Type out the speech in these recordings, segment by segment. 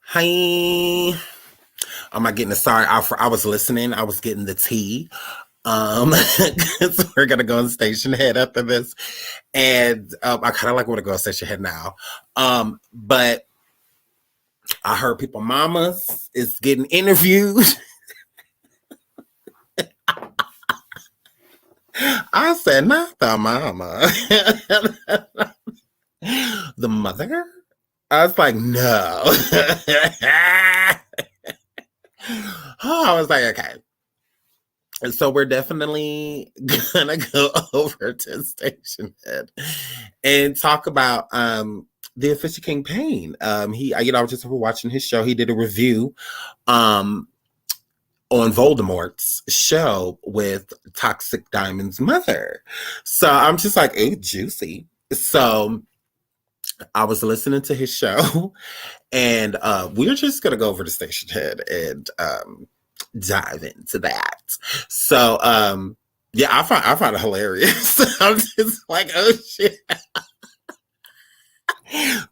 Hi. I'm not getting sorry. I was listening. I was getting the tea. 'Cause we're gonna go on station head after this, and I kind of like want to go on station head now. But I heard people mamas is getting interviewed. I said, not the mama, the mother. I was like, no. I was like, okay. And so we're definitely gonna go over to Station Head and talk about the Official King Pain. I was just watching his show. He did a review um on Voldemort's show with Toxic Diamond's mother. So I'm just like, oh, juicy. So I was listening to his show, and we're just gonna go over to Station Head and dive into that. So yeah, I find it hilarious. I'm just like, oh shit.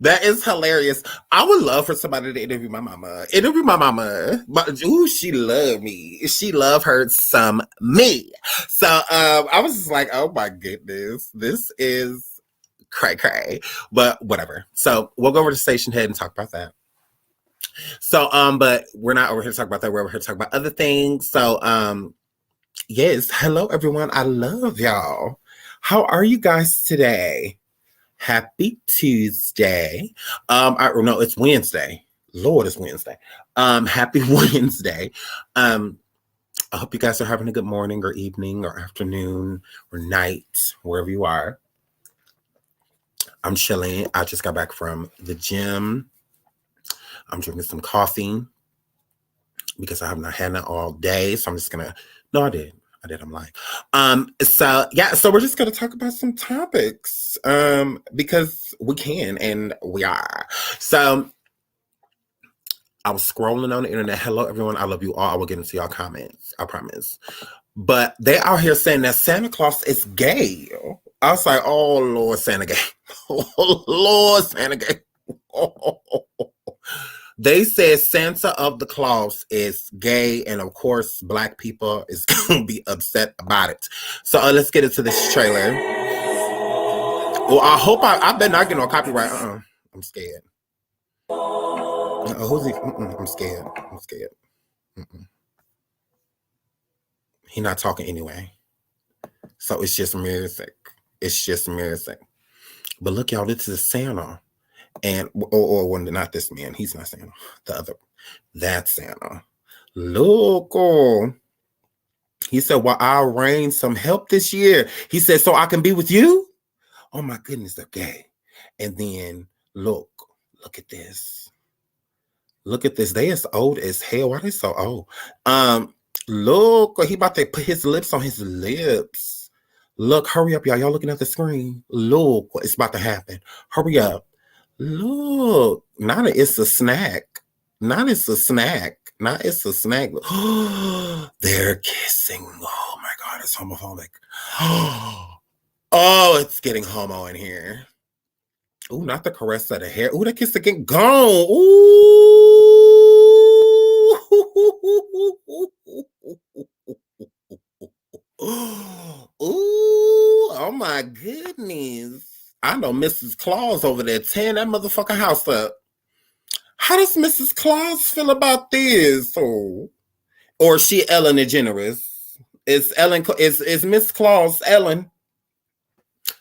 That is hilarious. I would love for somebody to interview my mama. Interview my mama. But ooh, she loved me. She loved her some me. So I was just like, oh my goodness, this is cray cray. But whatever. So we'll go over to Station Head and talk about that. So but we're not over here to talk about that. We're over here to talk about other things. So yes, hello everyone. I love y'all. How are you guys today? Happy Tuesday. No, it's Wednesday. Lord, it's Wednesday. Happy Wednesday. I hope you guys are having a good morning or evening or afternoon or night, wherever you are. I'm chilling. I just got back from the gym. I'm drinking some coffee because I have not had it all day. So I'm just gonna. No, I did. I'm lying. So yeah, so we're just gonna talk about some topics. Because we can and we are. So I was scrolling on the internet. Hello everyone, I love you all. I will get into y'all comments, I promise. But they out here saying that Santa Claus is gay. I was like, oh Lord, Santa gay. Oh Lord, Santa gay. They said Santa of the Claus is gay, and of course, Black people is going to be upset about it. So let's get into this trailer. Well, I hope I better not get no copyright. I'm scared. Who's he? I'm scared. He not talking anyway. So it's just music. But look, y'all, this is Santa. And or not this man. He's not Santa. The other. That's Santa. Look, he said, well, I'll arrange some help this year. He said, so I can be with you? Oh my goodness, they're gay. And then look at this. Look at this. They is old as hell. Why are they so old? Look, he about to put his lips on his lips. Look, hurry up, y'all. Y'all looking at the screen. Look, it's about to happen. Hurry up. Look. Now it's a snack. They're kissing. Oh my God, it's homophobic. Oh, it's getting homo in here. Ooh, not the caress of the hair. Ooh, that kiss again. Gone. Ooh. Ooh, oh my goodness. I know Mrs. Claus over there tearing that motherfucking house up. How does Mrs. Claus feel about this? Oh. Or is she Ellen DeGeneres? Is Miss Claus Ellen?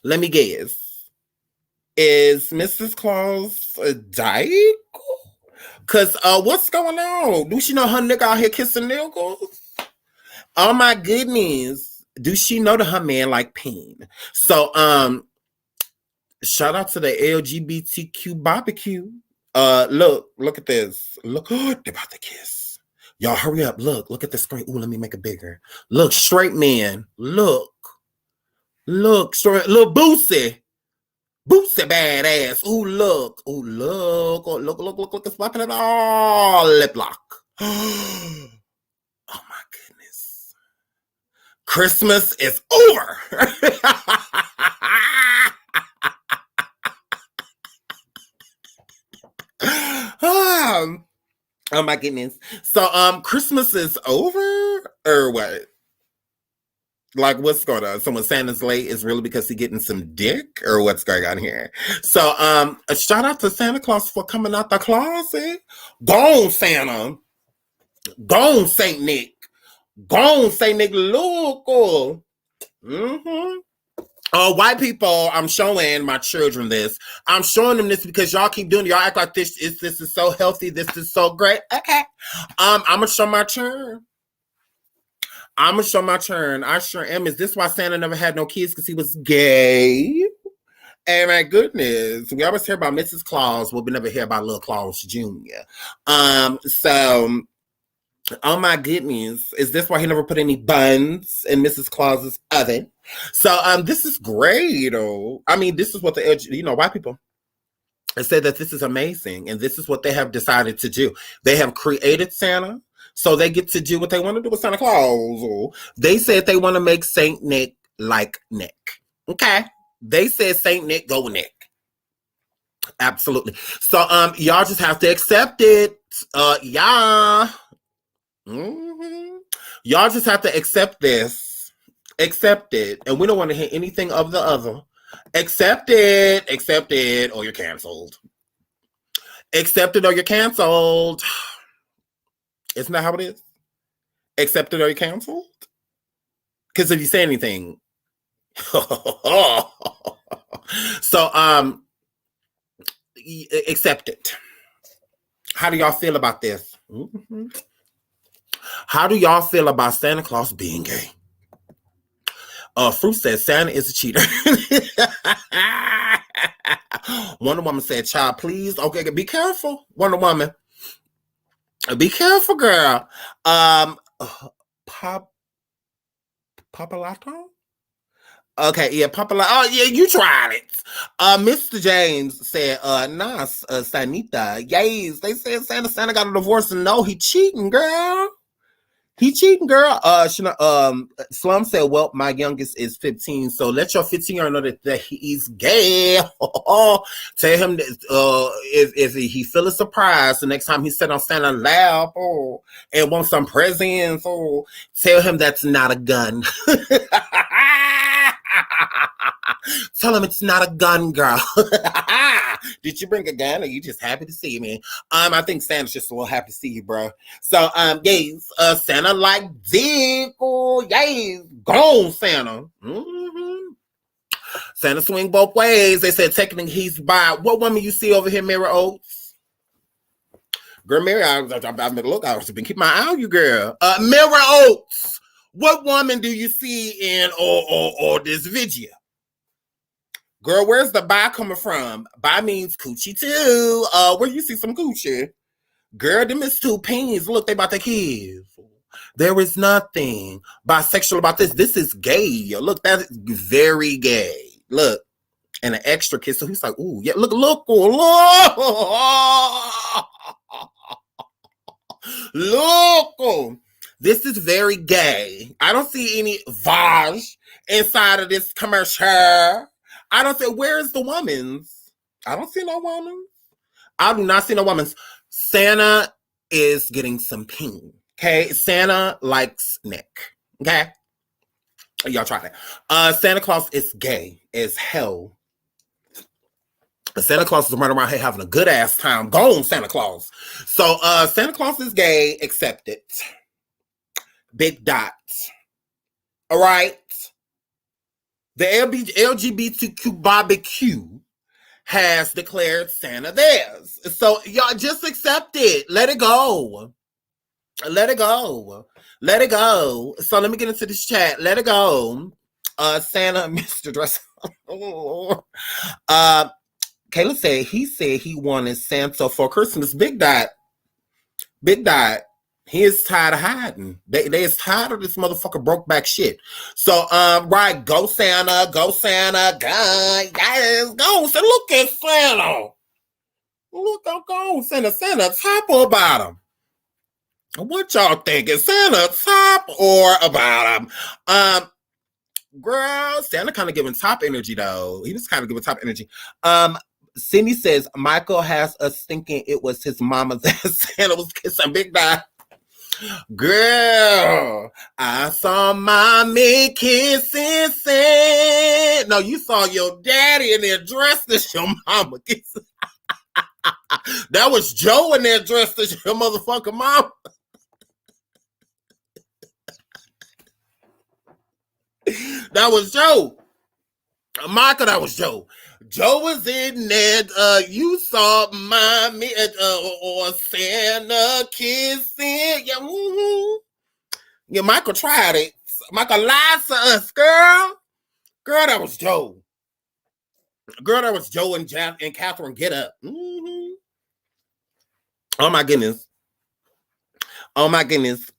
Let me guess. Is Mrs. Claus dying? Cause what's going on? Do she know her nigga out here kissing niggas? Oh my goodness. Do she know that her man like pain? So shout out to the LGBTQ barbecue. Look at this. Look, they're about to kiss. Y'all hurry up. Look at the screen. Ooh, let me make it bigger. Look, straight man. Look, straight little Boosie. Boosie badass. Ooh, look. It's popping it all. Lip lock. Oh my goodness. Christmas is over. Oh my goodness. So Christmas is over or what? Like what's going on? So when Santa's late is really because he's getting some dick or what's going on here? So a shout out to Santa Claus for coming out the closet. Gone Santa. Gone Saint Nick. Gone Saint Nick local. Mm-hmm. White people, I'm showing my children this. I'm showing them this because y'all keep doing it. Y'all act like this is so healthy. This is so great. Okay. I'm gonna show my turn. I'm gonna show my turn. I sure am. Is this why Santa never had no kids? Because he was gay? And my goodness, we always hear about Mrs. Claus. Well, we never hear about little Claus Jr. So oh my goodness. Is this why he never put any buns in Mrs. Claus's oven? So this is great. I mean, this is what white people say that this is amazing. And this is what they have decided to do. They have created Santa. So they get to do what they want to do with Santa Claus. They said they want to make Saint Nick like Nick. Okay. They said Saint Nick go Nick. Absolutely. So y'all just have to accept it. Yeah. Mm-hmm. Y'all just have to accept this. Accept it. And we don't want to hear anything of the other. Accept it, or you're canceled. Accept it or you're canceled. Isn't that how it is? Accept it or you're canceled? Because if you say anything. So accept it. How do y'all feel about this? Mm-hmm. How do y'all feel about Santa Claus being gay? Fruit says Santa is a cheater. Wonder Woman said, child, please. Okay, be careful. Wonder Woman. Be careful, girl. Papalato? Okay, yeah, Papalato. Oh, yeah, you tried it. Mr. James said, Sanita. Yes, they said Santa got a divorce and no, he cheating, girl. He cheating, girl. Slum said, well, my youngest is 15, so let your 15-year-old know that he's gay. Tell him that if he feels surprised the next time he sit on Santa's lap and wants some presents, tell him that's not a gun. Tell him it's not a gun, girl. Did you bring a gun or you just happy to see me? I think Santa's just a little happy to see you, bro. So, yes, Santa like dick. Oh, yes, gone Santa. Mm-hmm. Santa swing both ways. They said technically he's bi. What woman you see over here, Mary Oates? Girl, Mary, I've been look. I've been keeping my eye on you, girl. Mary Oates. What woman do you see in or this video? Girl, where's the bi coming from? Bi means coochie too. Where you see some coochie? Girl, them is two peens. Look, they about to kiss. There is nothing bisexual about this. This is gay. Look, that is very gay. Look, and an extra kiss. So he's like, ooh, yeah, look, look. Look. This is very gay. I don't see any Vaj inside of this commercial. I don't say, where's the woman's? I don't see no woman. I do not see no woman's. Santa is getting some ping. Okay? Santa likes Nick. Okay? Y'all try that. Santa Claus is gay as hell. Santa Claus is running around here having a good ass time. Go on, Santa Claus. So Santa Claus is gay, accept it. Big dots. All right? The LGBTQ barbecue has declared Santa theirs. So y'all just accept it. Let it go. Let it go. Let it go. So let me get into this chat. Let it go. Santa, Mr. Dress. Kayla said he wanted Santa for Christmas. Big dot. Big dot. He is tired of hiding. They is tired of this motherfucker broke back shit. So, right, go Santa, God, yes, go Santa. Look at Santa. Look, go Santa. Santa top or bottom? What y'all thinking? Santa top or bottom? Girl, Santa kind of giving top energy though. He was kind of giving top energy. Cindy says Michael has us thinking it was his mama that Santa was kissing Big Di. Girl, I saw mommy kissing Santa. No, you saw your daddy in there dressed as your mama kissing. That was Joe in there dressed as your motherfucking mama. That was Joe. Michael, that was Joe. Joe was in there. You saw mommy or Santa kissing. Yeah, yeah. Michael tried it. Michael lied to us, girl. Girl, that was Joe. Girl, that was Joe and Catherine. Get up. Mm-hmm. Oh my goodness. Oh my goodness.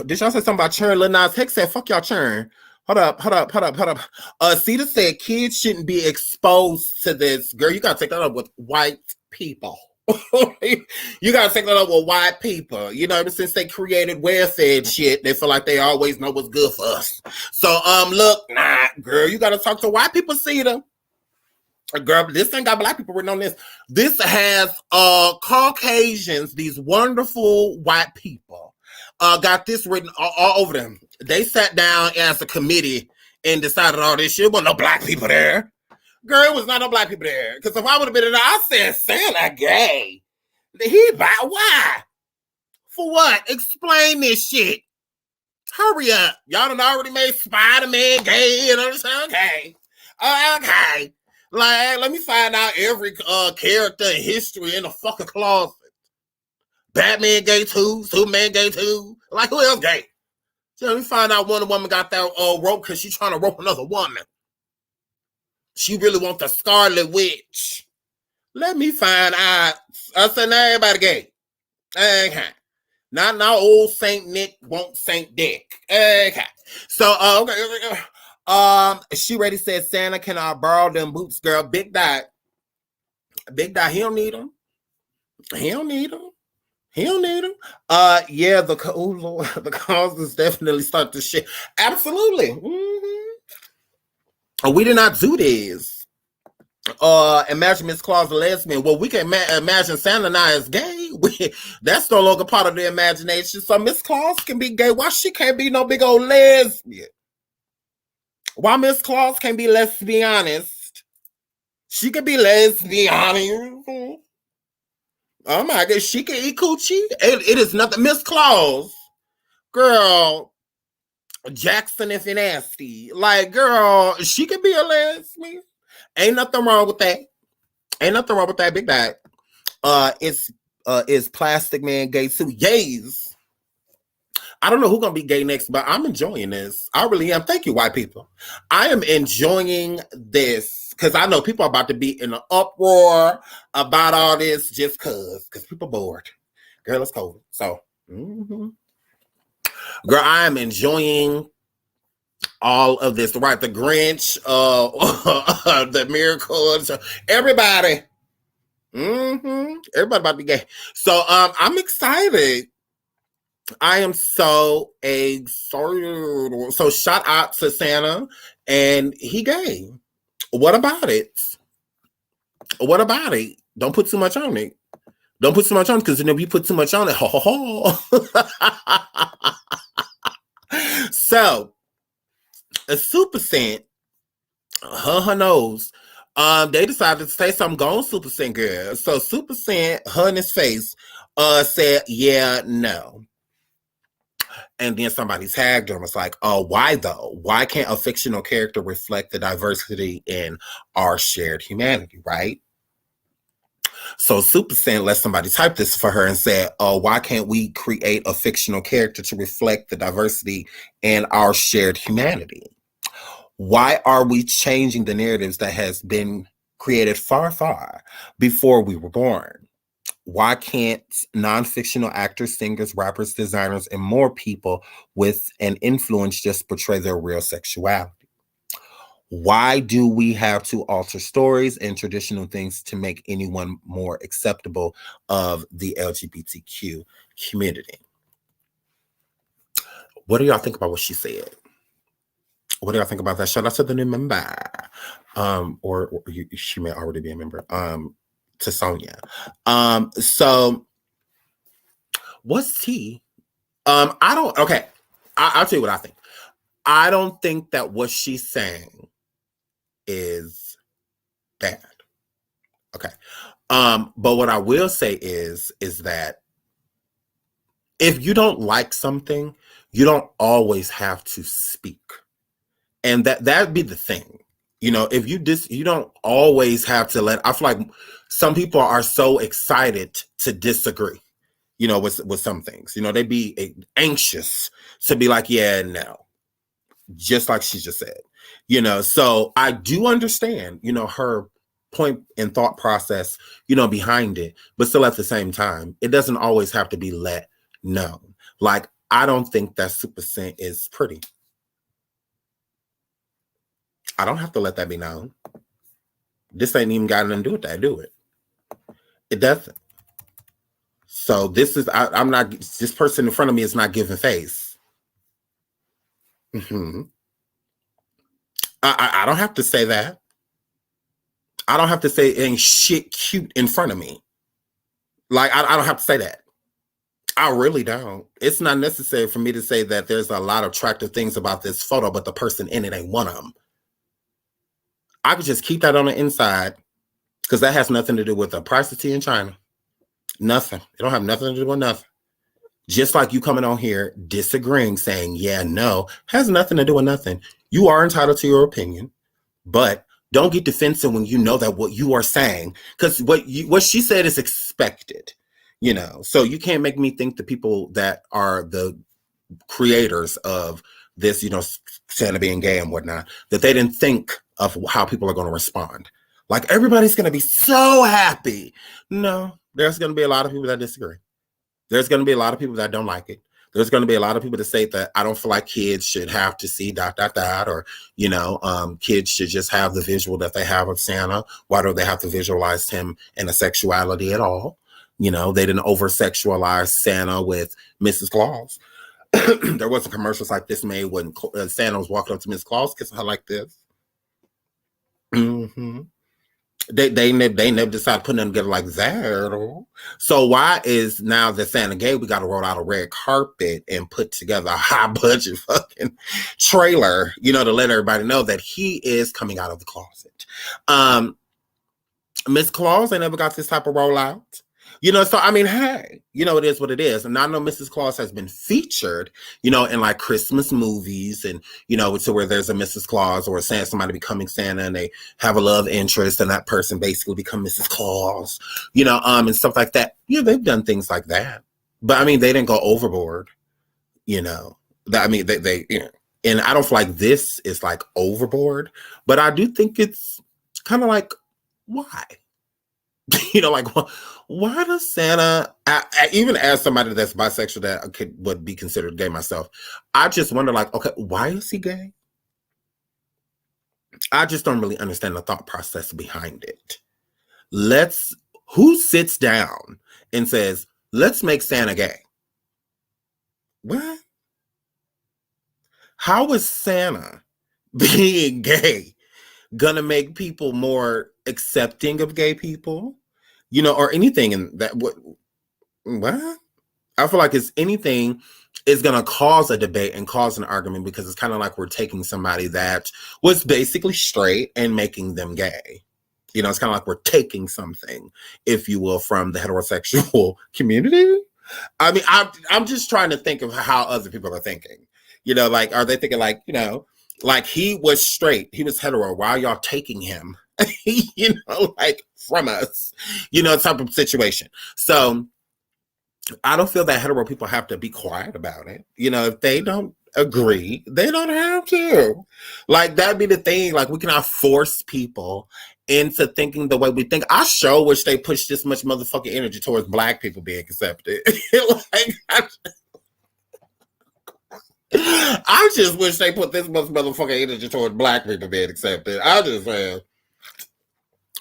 Did y'all say something about churn? Lil Nas X said, "Fuck y'all churn." Hold up. Cedar said kids shouldn't be exposed to this. Girl, you gotta take that up with white people. You gotta take that up with white people. You know, since they created welfare and shit, they feel like they always know what's good for us. So look, nah, girl, you gotta talk to white people, Cedar. Girl, this ain't got black people written on this. This has Caucasians, these wonderful white people. Got this written all over them. They sat down as a committee and decided all this shit. Well, no black people there. Girl, it was not no black people there. Because if I would have been in there, I said, Santa gay. Why? For what? Explain this shit. Hurry up. Y'all done already made Spider-Man gay. You know what I'm saying? Okay. Like, let me find out every character in history in the fucking closet. Batman gay too. Superman gay too. Like, who else gay? So let me find out Wonder Woman got that rope because she's trying to rope another woman. She really wants the Scarlet Witch. Let me find out. I said, now everybody gay. Okay. Not now old Saint Nick won't Saint Dick. Okay. So, okay. She ready said, Santa, can I borrow them boots, girl? Big Dot, he don't need them. He don't need them. Yeah, Lord, the causes definitely start to shit. Absolutely. Mm-hmm. We did not do this. Imagine Miss Claus a lesbian. Well, we can imagine Santa now is gay. That's no longer part of the imagination. So Miss Claus can be gay. Why she can't be no big old lesbian? Why Miss Claus can't be lesbianist? She could be lesbian. Oh my God, she can eat coochie. It is nothing. Miss Claus, girl, Jackson if you're nasty. Like, girl, she could be a lesbian. Ain't nothing wrong with that. Big bag. Is Plastic Man gay too? Yays. I don't know who's gonna be gay next, but I'm enjoying this. I really am. Thank you, white people. I am enjoying this. Because I know people are about to be in an uproar about all this just because people bored. Girl, it's COVID. So, girl, I am enjoying all of this. Right, the Grinch, the Miracle, everybody. Everybody about to be gay. So, I'm excited. I am so excited. So, shout out to Santa, and he gay. What about it? Don't put too much on it. Because if you put too much on it, So, a Super Scent, her nose, they decided to say something going Super Scent girl. So Super Scent, her in his face, said, yeah, no. And then somebody tagged her and was like, oh, why though? Why can't a fictional character reflect the diversity in our shared humanity, right? So Super Scent let somebody type this for her and said, oh, why can't we create a fictional character to reflect the diversity in our shared humanity? Why are we changing the narratives that has been created far, far before we were born? Why can't non-fictional actors, singers, rappers, designers, and more people with an influence just portray their real sexuality? Why do we have to alter stories and traditional things to make anyone more acceptable of the LGBTQ community? What do y'all think about what she said? What do I think about that? Shout out to the new member. She may already be a member. To Sonia. So what's tea? I don't. Okay, I'll tell you what I think. I don't think that what she's saying is bad. Okay. But what I will say is that if you don't like something, you don't always have to speak. And that'd be the thing. You know, if you don't always have to I feel like some people are so excited to disagree, you know, with some things. You know, they'd be anxious to be like, yeah, no. Just like she just said. You know, so I do understand, you know, her point and thought process, you know, behind it, but still at the same time, it doesn't always have to be let known. Like, I don't think that Super Scent is pretty. I don't have to let that be known. This ain't even got nothing to do with that, do it? It doesn't. So this is, I'm not, this person in front of me is not giving face. Mm-hmm. I don't have to say that. I don't have to say it ain't shit cute in front of me. Like, I don't have to say that. I really don't. It's not necessary for me to say that there's a lot of attractive things about this photo, but the person in it ain't one of them. I could just keep that on the inside because that has nothing to do with the price of tea in China. Nothing. It don't have nothing to do with nothing. Just like you coming on here disagreeing, saying, yeah, no, has nothing to do with nothing. You are entitled to your opinion, but don't get defensive when you know that what you are saying, because what she said is expected, you know. So you can't make me think the people that are the creators of this, you know, Santa being gay and whatnot, that they didn't think of how people are going to respond. Like, everybody's going to be so happy. No, there's going to be a lot of people that disagree. There's going to be a lot of people that don't like it. There's going to be a lot of people that say that I don't feel like kids should have to see ... or, you know, kids should just have the visual that they have of Santa. Why do they have to visualize him in a sexuality at all? You know, they didn't over-sexualize Santa with Mrs. Claus. There wasn't commercials like this made when Santa was walking up to Mrs. Claus, kissing her like this. Mm-hmm. They never decided putting them together like that. So why is now that Santa gay, we got to roll out a red carpet and put together a high budget fucking trailer, you know, to let everybody know that he is coming out of the closet. Miss Claus, I never got this type of rollout. You know, so I mean, hey, you know, it is what it is. And I know Mrs. Claus has been featured, you know, in like Christmas movies and, you know, to where there's a Mrs. Claus or somebody becoming Santa and they have a love interest and that person basically become Mrs. Claus, you know, and stuff like that. Yeah, they've done things like that. But I mean, they didn't go overboard, you know. I mean, they you know, and I don't feel like this is like overboard, but I do think it's kind of like, why? You know, like, why does Santa, even as somebody that's bisexual that would be considered gay myself, I just wonder, like, okay, why is he gay? I just don't really understand the thought process behind it. Who sits down and says, let's make Santa gay? What? How is Santa being gay gonna make people more accepting of gay people, you know, or anything in that? What I feel like it's anything is gonna cause a debate and cause an argument, because it's kind of like we're taking somebody that was basically straight and making them gay. You know, it's kind of like we're taking something, if you will, from the heterosexual community. I mean, I'm just trying to think of how other people are thinking. You know, like, are they thinking like, you know, like he was straight, he was hetero. Why are y'all taking him, you know, like from us, you know, type of situation. So I don't feel that hetero people have to be quiet about it. You know, if they don't agree, they don't have to. Like, that'd be the thing. Like, we cannot force people into thinking the way we think. I sure wish they pushed this much motherfucking energy towards Black people being accepted. Like, I just wish they put this much motherfucking energy towards Black people being accepted. I just, man.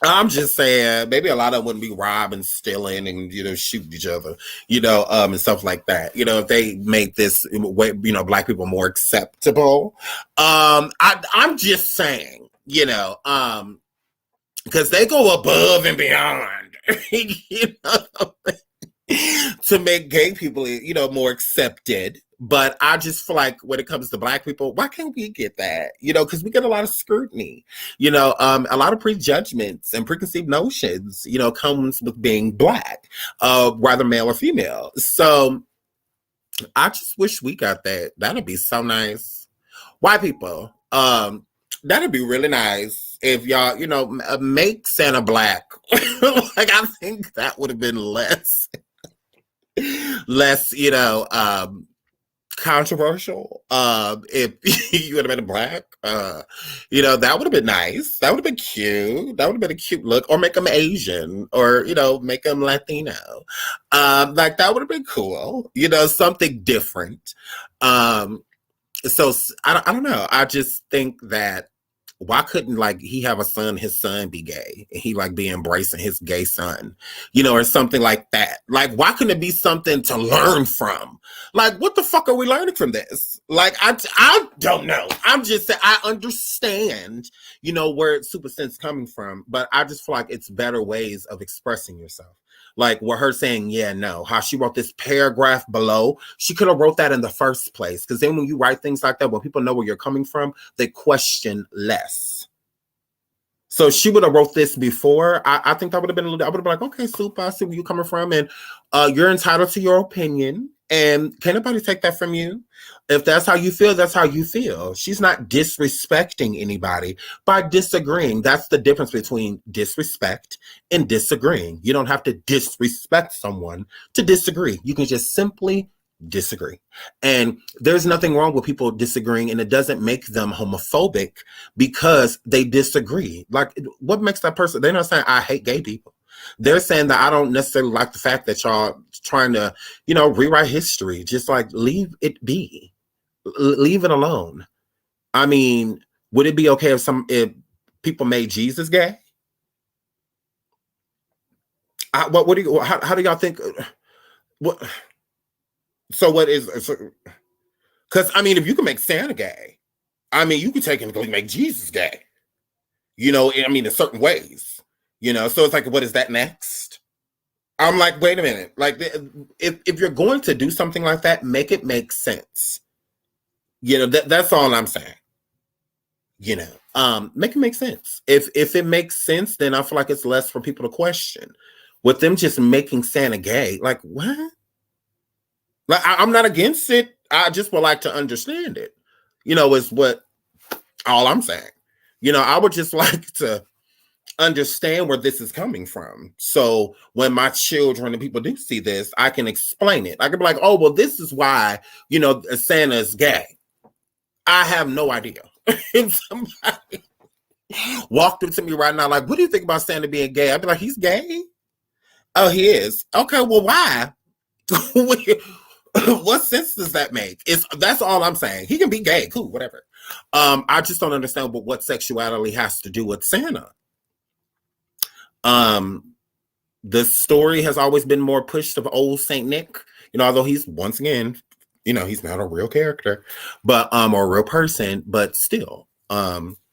I'm just saying, maybe a lot of them wouldn't be robbing, stealing, and shooting each other, and stuff like that. If they make this way, black people more acceptable. I'm just saying, because they go above and beyond, to make gay people, more accepted. But I just feel like when it comes to black people, why can't we get that? Because we get a lot of scrutiny, a lot of prejudgments and preconceived notions, comes with being black, whether male or female. So I just wish we got that. That'd be so nice. White people, that'd be really nice if y'all, make Santa black. Like, I think that would have been less, controversial. If you would have been black, that would have been nice. That would have been cute. That would have been a cute look. Or make them Asian, or make them Latino. Like, that would have been cool. Something different. So I don't know. I just think that why couldn't he have a son, his son be gay, and he be embracing his gay son, or something like that. Like, why couldn't it be something to learn from? Like, what the fuck are we learning from this? Like, I don't know. I'm just saying, I understand, where Super Sense coming from, but I just feel like it's better ways of expressing yourself. Like, what her saying, yeah, no, how she wrote this paragraph below, she could have wrote that in the first place. Because then when you write things like that, when people know where you're coming from, they question less. So she would have wrote this before. I think that would have been I would have been like, okay, Super, I see where you're coming from. And you're entitled to your opinion. And can't nobody take that from you. If that's how you feel, that's how you feel. She's not disrespecting anybody by disagreeing. That's the difference between disrespect and disagreeing. You don't have to disrespect someone to disagree. You can just simply disagree. And there's nothing wrong with people disagreeing, and it doesn't make them homophobic because they disagree. Like, what makes that person? They're not saying I hate gay people. They're saying that I don't necessarily like the fact that y'all trying to, rewrite history. Just leave it be. Leave it alone. I mean, would it be okay if people made Jesus gay? How do y'all think? What? So what is? Because I mean, if you can make Santa gay, I mean, you could technically make Jesus gay. I mean, in certain ways. So it's like, what is that next? I'm like, wait a minute. Like, if you're going to do something like that, make it make sense. That's all I'm saying. Make it make sense. If it makes sense, then I feel like it's less for people to question. With them just making Santa gay, like, what? Like, I'm not against it. I just would like to understand it. Is what all I'm saying. I would just like to understand where this is coming from. So when my children and people do see this, I can explain it. I can be like, oh, well, this is why, Santa is gay. I have no idea. If somebody walked up to me right now, like, what do you think about Santa being gay? I'd be like, he's gay? Oh, he is. Okay, well, why? What sense does that make? That's all I'm saying. He can be gay, cool, whatever. I just don't understand what sexuality has to do with Santa. The story has always been more pushed of old Saint Nick, although he's, once again, he's not a real character, but or a real person, but still,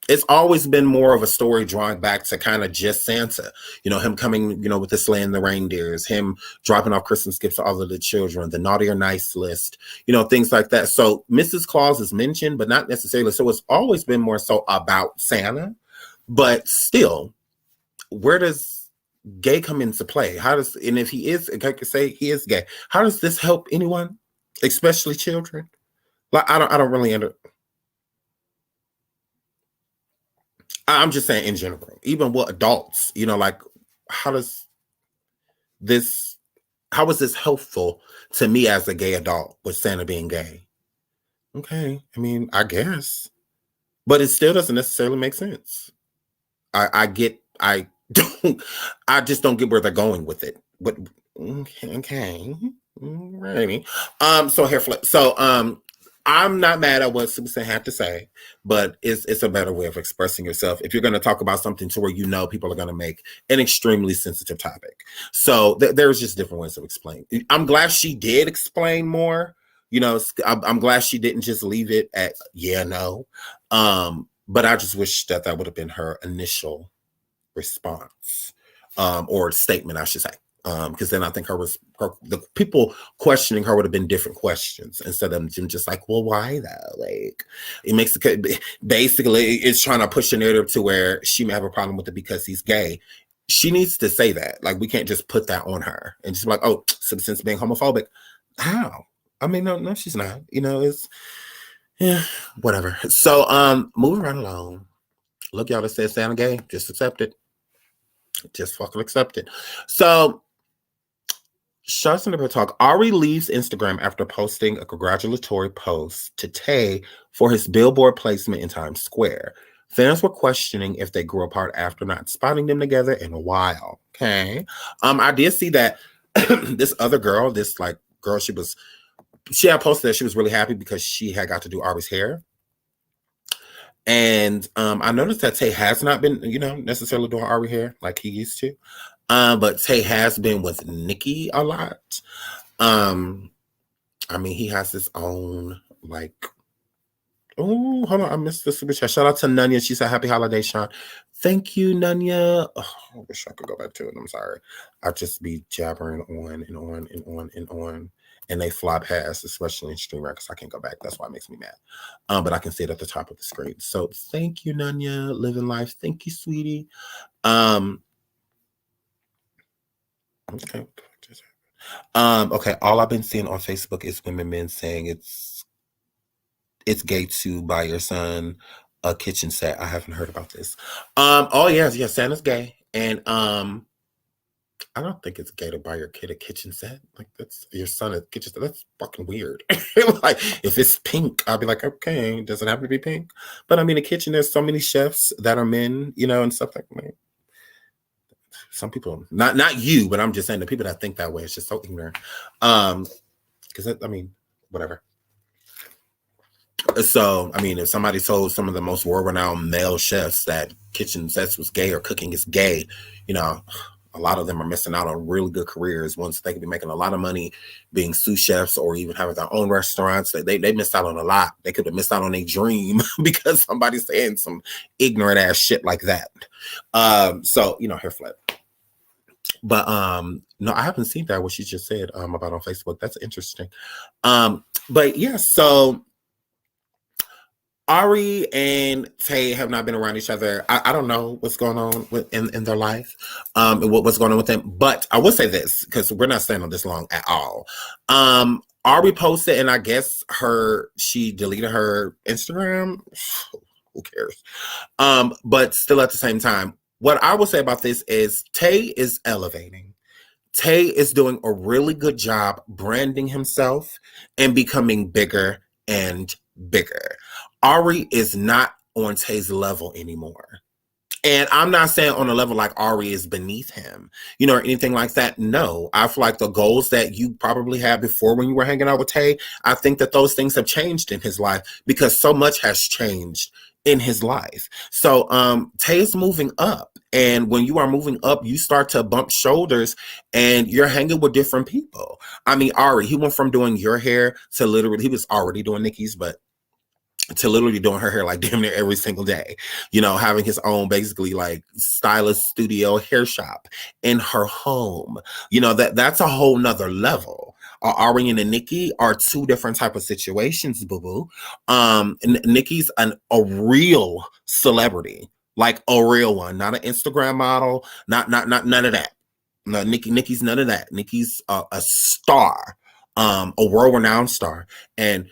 it's always been more of a story drawing back to kind of just Santa, him coming, with the sleigh and the reindeers, him dropping off Christmas gifts to all of the children, the naughty or nice list, things like that. So Mrs. Claus is mentioned, but not necessarily. So it's always been more so about Santa, but still, where does gay come into play? And if he is, like I could say he is gay, how does this help anyone, especially children? Like, I don't really I'm just saying in general, even with adults, like, how is this helpful to me as a gay adult with Santa being gay? Okay, I mean, I guess, but it still doesn't necessarily make sense. I just don't get where they're going with it. Okay. Alrighty. So hair flip. So I'm not mad at what Susan had to say, but it's a better way of expressing yourself. If you're going to talk about something to where you know people are going to make an extremely sensitive topic. So there's just different ways of explaining. I'm glad she did explain more. You know, I'm glad she didn't just leave it at, yeah, no. But I just wish that would have been her initial response, or statement, I should say. Because then I think the people questioning her would have been different questions instead of just like, well, why though? Like, it makes it basically it's trying to push a narrative to where she may have a problem with it because he's gay. She needs to say that. Like, we can't just put that on her and just be like, oh, since being homophobic. How? I mean, no, she's not. You know, it's whatever. So, moving right along. Look, y'all that said Santa gay, just accept it. Just fucking accept it. So, Shots in the talk. Ari leaves Instagram after posting a congratulatory post to Tay for his billboard placement in Times Square. Fans were questioning if they grew apart after not spotting them together in a while. Okay. I did see that this other girl, this like girl, she had posted that she was really happy because she had got to do Ari's hair. And I noticed that Tay has not been, necessarily doing Ari hair like he used to. But Tay has been with Nikki a lot. I mean, he has his own, like, oh, hold on, I missed the super chat. Shout out to Nunya. She said, happy holiday, Sean. Thank you, Nunya. Oh, I wish I could go back to it. I'm sorry. I just be jabbering on and on and on and on. And they fly past, especially in stream because I can't go back. That's why it makes me mad. But I can see it at the top of the screen. So thank you, Nunya. Living life. Thank you, sweetie. Okay. Okay. All I've been seeing on Facebook is men saying it's gay to buy your son a kitchen set. I haven't heard about this. Oh yes, Santa's gay, and I don't think it's gay to buy your kid a kitchen set. Like, that's your son a kitchen set. That's fucking weird. Like, if it's pink, I'll be like, okay, does it have to be pink? But I mean, a kitchen. There's so many chefs that are men, and stuff like that. Some people, not you, but I'm just saying the people that think that way, it's just so ignorant. Because I mean, whatever. So, I mean, if somebody told some of the most world-renowned male chefs that kitchen sets was gay or cooking is gay, a lot of them are missing out on really good careers. Once they could be making a lot of money being sous chefs or even having their own restaurants, they missed out on a lot. They could have missed out on a dream because somebody's saying some ignorant ass shit like that. So, hair flip. But no, I haven't seen that what she just said about on Facebook. That's interesting. But yeah, so Ari and Tay have not been around each other. I don't know what's going on in their life, and what's going on with them. But I will say this, because we're not staying on this long at all. Ari posted, and I guess she deleted her Instagram. Who cares? But still at the same time, what I will say about this is Tay is elevating. Tay is doing a really good job branding himself and becoming bigger and bigger. Ari is not on Tay's level anymore. And I'm not saying on a level like Ari is beneath him, or anything like that. No, I feel like the goals that you probably had before when you were hanging out with Tay, I think that those things have changed in his life because so much has changed in his life. So Tay is moving up. And when you are moving up, you start to bump shoulders and you're hanging with different people. I mean, Ari, he went from doing your hair to literally, he was already doing Nikki's, but to literally doing her hair like damn near every single day, having his own basically like stylist studio hair shop in her home. That's a whole nother level. Ari and Nikki are two different type of situations, boo-boo. Nikki's a real celebrity, like a real one, not an Instagram model, not none of that. No, Nikki's none of that. Nikki's a star, a world-renowned star, and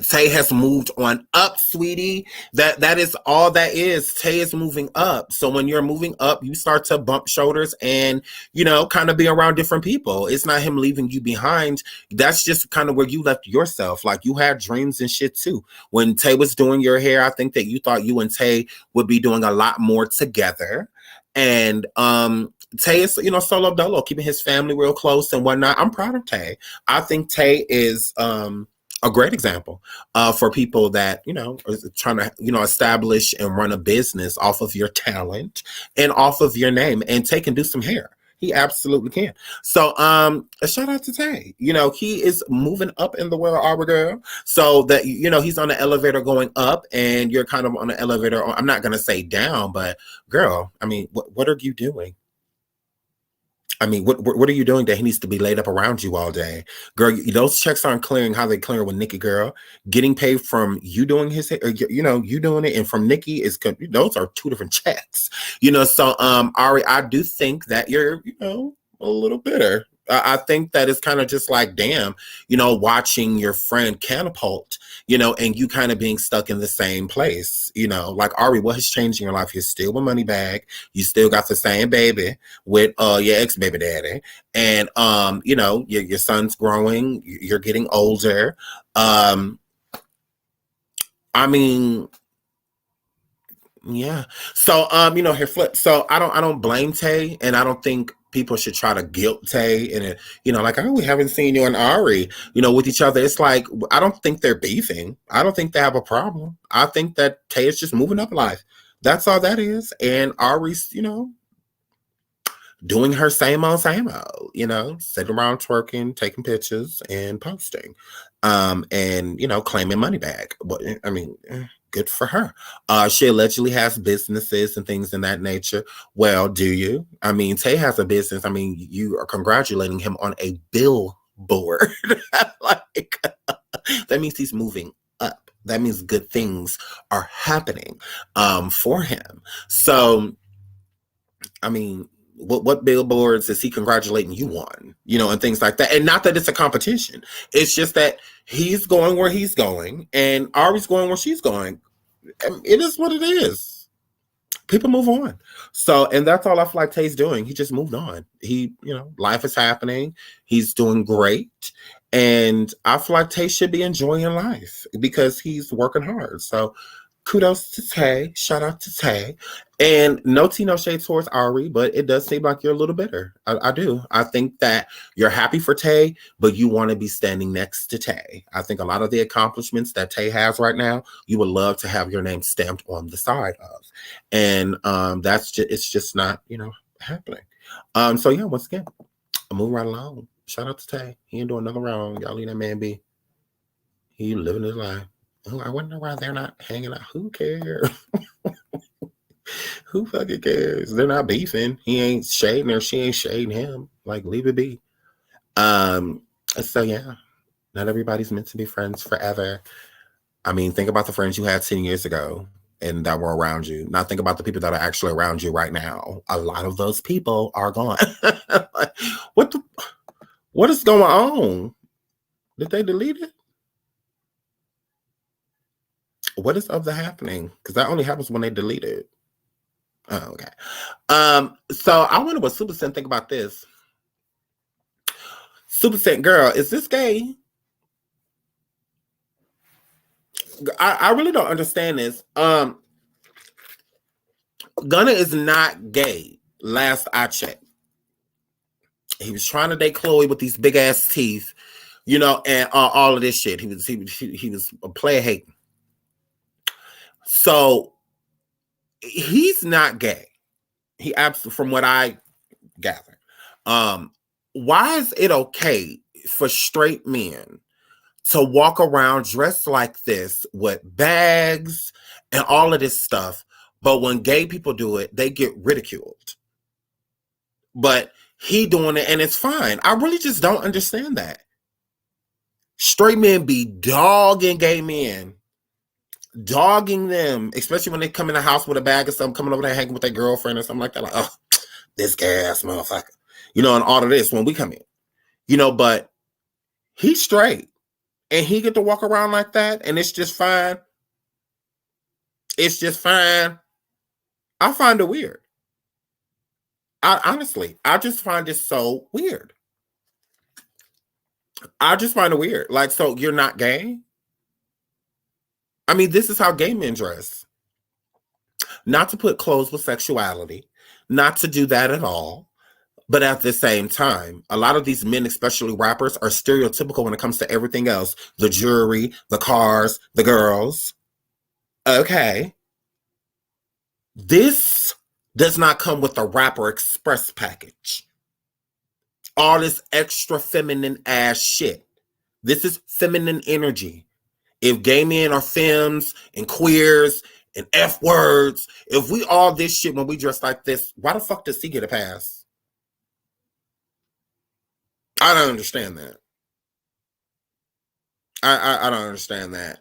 Tay has moved on up, sweetie. That is all that is. Tay is moving up. So when you're moving up, you start to bump shoulders and, kind of be around different people. It's not him leaving you behind. That's just kind of where you left yourself. Like, you had dreams and shit too. When Tay was doing your hair, I think that you thought you and Tay would be doing a lot more together. And Tay is, solo dolo, keeping his family real close and whatnot. I'm proud of Tay. I think Tay is a great example for people that, are trying to, establish and run a business off of your talent and off of your name. And Tay can do some hair. He absolutely can. So a shout out to Tay. He is moving up in the world, our girl. So that, he's on the elevator going up and you're kind of on the elevator. I'm not going to say down, but girl, I mean, what are you doing? I mean, what are you doing that he needs to be laid up around you all day? Girl, those checks aren't clearing how they clear with Nikki, girl. Getting paid from you doing his, or, you doing it, and from Nikki is, those are two different checks. So Ari, I do think that you're, a little bitter. I think that it's kind of just like, damn, watching your friend catapult, and you kind of being stuck in the same place, like Ari, what has changed in your life? You're still with Moneybag. You still got the same baby with your ex-baby daddy. And, your son's growing. You're getting older. I mean, yeah. So, here, Flip. So I don't blame Tay, and I don't think people should try to guilt Tay and, like, oh, we haven't seen you and Ari, with each other. It's like, I don't think they're beefing. I don't think they have a problem. I think that Tay is just moving up in life. That's all that is. And Ari's, doing her same old, sitting around twerking, taking pictures and posting, and, claiming money back. But I mean, good for her. She allegedly has businesses and things in that nature. Well, do you? I mean, Tay has a business. I mean, you are congratulating him on a billboard. Like, that means he's moving up. That means good things are happening for him. So, I mean, what billboards is he congratulating you on? And things like that. And not that it's a competition. It's just that he's going where he's going and Ari's going where she's going. It is what it is. People move on. So, and that's all I feel like Tay's doing. He just moved on. He, life is happening. He's doing great. And I feel like Tay should be enjoying life because he's working hard. So kudos to Tay. Shout out to Tay. And no tea, no shade towards Ari, but it does seem like you're a little bitter. I do. I think that you're happy for Tay, but you want to be standing next to Tay. I think a lot of the accomplishments that Tay has right now, you would love to have your name stamped on the side of. And it's just not, happening. So yeah, once again, I'm moving right along. Shout out to Tay. He ain't doing nothing wrong. Y'all leave that man be. He living his life. Oh, I wonder why they're not hanging out. Who cares? Who fucking cares? They're not beefing. He ain't shading her. She ain't shading him. Like, leave it be. So yeah, not everybody's meant to be friends forever. I mean, think about the friends you had 10 years ago and that were around you. Now think about the people that are actually around you right now. A lot of those people are gone. Like, what is going on? Did they delete it? What is of the happening? Because that only happens when they delete it. Oh, okay. So I wonder what Super Sen think about this. Super Sen, girl, is this gay? I really don't understand this. Gunna is not gay. Last I checked, he was trying to date Chloe with these big ass teeth, and all of this shit. He was a player hating. So he's not gay. He absolutely, from what I gather. Why is it okay for straight men to walk around dressed like this with bags and all of this stuff, but when gay people do it, they get ridiculed? But he doing it and it's fine. I really just don't understand that. Straight men be dogging gay men. Dogging them, especially when they come in the house with a bag or something, coming over there hanging with their girlfriend or something like that. Like, oh, this gay ass motherfucker. And all of this when we come in. But he's straight. And he get to walk around like that, and it's just fine. It's just fine. I find it weird. Honestly, I just find it so weird. I just find it weird. Like, so you're not gay? I mean, this is how gay men dress. Not to put clothes with sexuality. Not to do that at all. But at the same time, a lot of these men, especially rappers, are stereotypical when it comes to everything else. The jewelry, the cars, the girls. Okay. This does not come with a rapper express package. All this extra feminine ass shit. This is feminine energy. If gay men are femmes and queers and F words, if we all this shit when we dress like this, why the fuck does he get a pass? I don't understand that. I don't understand that.